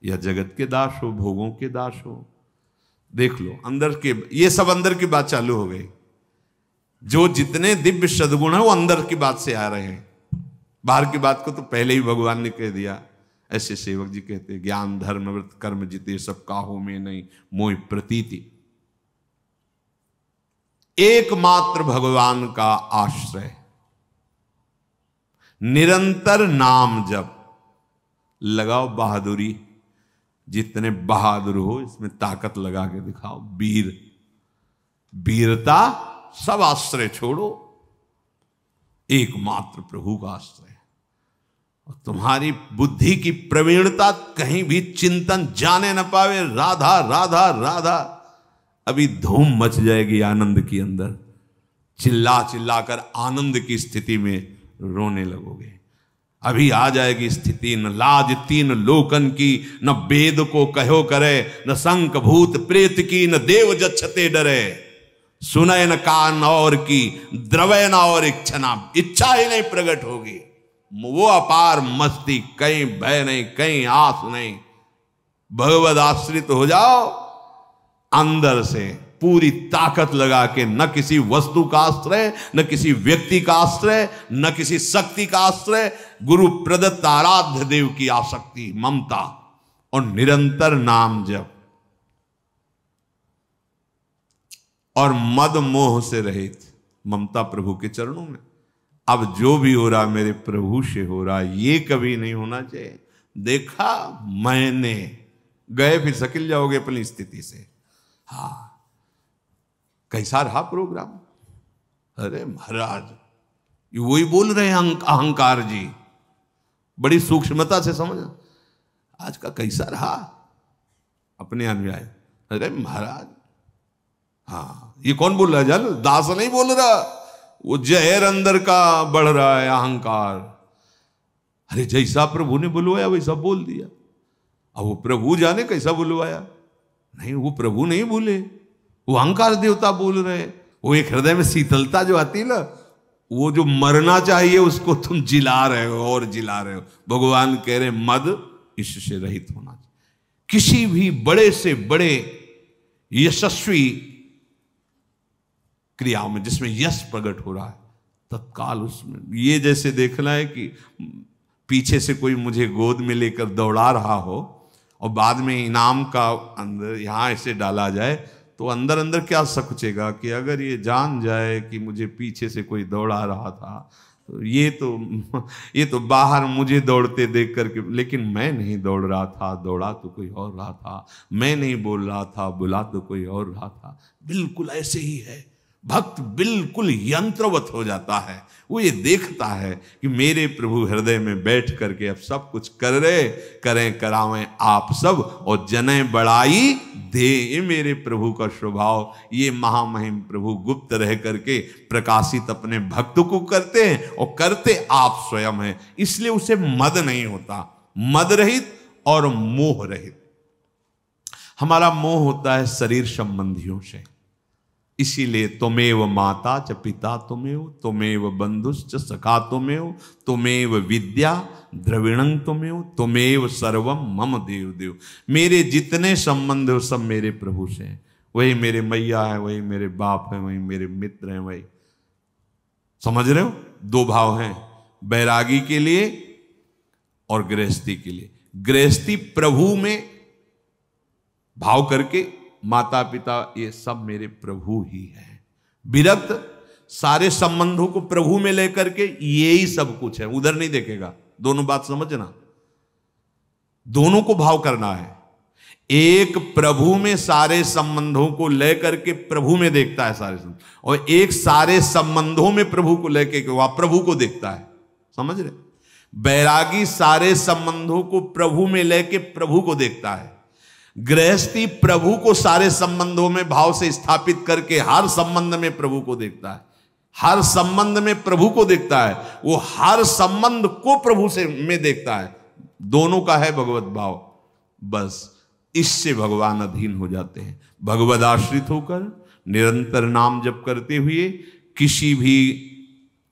या जगत के दास हो, भोगों के दास हो, देख लो। अंदर के, ये सब अंदर की बात चालू हो गई। जो जितने दिव्य सद्गुण है वो अंदर की बात से आ रहे हैं। बाहर की बात को तो पहले ही भगवान ने कह दिया। ऐसे सेवक जी कहते, ज्ञान धर्म व्रत कर्म जिते सब काहू में नहीं मोह प्रतीति। एकमात्र भगवान का आश्रय, निरंतर नाम जप। लगाओ बहादुरी, जितने बहादुर हो इसमें ताकत लगा के दिखाओ। वीर, वीरता, सब आश्रय छोड़ो, एकमात्र प्रभु का आश्रय। और तुम्हारी बुद्धि की प्रवीणता कहीं भी चिंतन जाने न पावे, राधा राधा राधा। अभी धूम मच जाएगी आनंद के अंदर, चिल्ला चिल्ला कर आनंद की स्थिति में रोने लगोगे। अभी आ जाएगी स्थिति, न लाज तीन लोकन की, न वेद को कहो करे, न शंख भूत प्रेत की, न देव जच्छते डरे। सुनय न कान और की, द्रवय न और इच्छा ही नहीं प्रकट होगी। वो अपार मस्ती, कहीं भय नहीं, कहीं आस नहीं। भगवद आश्रित हो जाओ, अंदर से पूरी ताकत लगा के, न किसी वस्तु का आश्रय, न किसी व्यक्ति का आश्रय, न किसी शक्ति का आश्रय, गुरु प्रदत्त आराध्य देव की आसक्ति, ममता, और निरंतर नाम जप, और मद मोह से रहित ममता प्रभु के चरणों में। अब जो भी हो रहा मेरे प्रभु से हो रहा, ये कभी नहीं होना चाहिए। देखा मैंने, गए फिर सकिल जाओगे अपनी स्थिति से। हाँ, कैसा रहा प्रोग्राम? अरे महाराज, वही बोल रहे हैं अहंकार जी, बड़ी सूक्ष्मता से समझ। आज का कैसा रहा अपने अनुयायी? अरे महाराज, हाँ, ये कौन बोल रहा है? जान, दास नहीं बोल रहा, वो जहर अंदर का बढ़ रहा है, अहंकार। अरे जैसा प्रभु ने बुलवाया वैसा बोल दिया। अब वो प्रभु जाने कैसा बुलवाया। नहीं, वो प्रभु नहीं बोले, वो अहंकार देवता बोल रहे। वो एक हृदय में शीतलता जो आती है ना, वो जो मरना चाहिए उसको तुम जिला रहे हो और जिला रहे हो। भगवान कह रहे मद इससे रहित होना चाहिए। किसी भी बड़े से बड़े यशस्वी क्रियाओं में जिसमें यश प्रकट हो रहा है, तत्काल उसमें ये जैसे देखना है कि पीछे से कोई मुझे गोद में लेकर दौड़ा रहा हो और बाद में इनाम का अंदर यहां ऐसे डाला जाए, तो अंदर अंदर क्या सकुचेगा कि अगर ये जान जाए कि मुझे पीछे से कोई दौड़ा रहा था, तो ये तो बाहर मुझे दौड़ते देख करके, लेकिन मैं नहीं दौड़ रहा था, दौड़ा तो कोई और रहा था। मैं नहीं बोल रहा था, बुला तो कोई और रहा था। बिल्कुल ऐसे ही है, भक्त बिल्कुल यंत्रवत हो जाता है। वो ये देखता है कि मेरे प्रभु हृदय में बैठ करके अब सब कुछ कर रहे, करें करावें आप सब, और जने बड़ाई दे। ये मेरे प्रभु का स्वभाव, ये महामहिम प्रभु गुप्त रह करके प्रकाशित अपने भक्त को करते हैं और करते आप स्वयं हैं। इसलिए उसे मद नहीं होता, मद रहित और मोह रहित। हमारा मोह होता है शरीर संबंधियों से, इसीलिए तुमेव माता च पिता तुमेव, तुमेव बंधुश्च सखा तुमेव, तुमेव विद्या द्रविणं तुमेव, तुमेव सर्वम मम देव देव। मेरे जितने संबंध हो सब मेरे प्रभु से हैं। वही मेरे मैया है, वही मेरे बाप है, वही मेरे मित्र हैं। वही समझ रहे हो, दो भाव हैं, बैरागी के लिए और गृहस्थी के लिए। गृहस्थी प्रभु में भाव करके माता पिता ये सब मेरे प्रभु ही हैं। विरक्त सारे संबंधों को प्रभु में लेकर के ये ही सब कुछ है, उधर नहीं देखेगा। दोनों बात समझना, दोनों को भाव करना है। एक प्रभु में सारे संबंधों को लेकर के प्रभु में देखता है सारे संबंध, और एक सारे संबंधों में प्रभु को लेकर के वह प्रभु को देखता है। समझ रहे, बैरागी सारे संबंधों को प्रभु में लेके प्रभु को देखता है। गृहस्थी प्रभु को सारे संबंधों में भाव से स्थापित करके हर संबंध में प्रभु को देखता है, हर संबंध में प्रभु को देखता है। वो हर संबंध को प्रभु से में देखता है, दोनों का है भगवत भाव। बस इससे भगवान अधीन हो जाते हैं। भगवद आश्रित होकर निरंतर नाम जप करते हुए किसी भी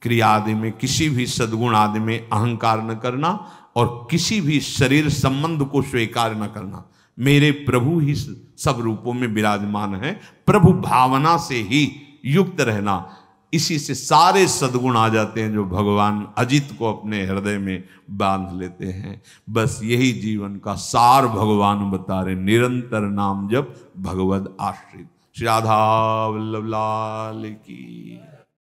क्रिया आदि में, किसी भी सद्गुण आदि में अहंकार न करना और किसी भी शरीर संबंध को स्वीकार न करना। मेरे प्रभु ही सब रूपों में विराजमान है, प्रभु भावना से ही युक्त रहना। इसी से सारे सद्गुण आ जाते हैं जो भगवान अजित को अपने हृदय में बांध लेते हैं। बस यही जीवन का सार भगवान बता रहे, निरंतर नाम जप भगवद आश्रित। श्री राधा वल्लभ लाल की।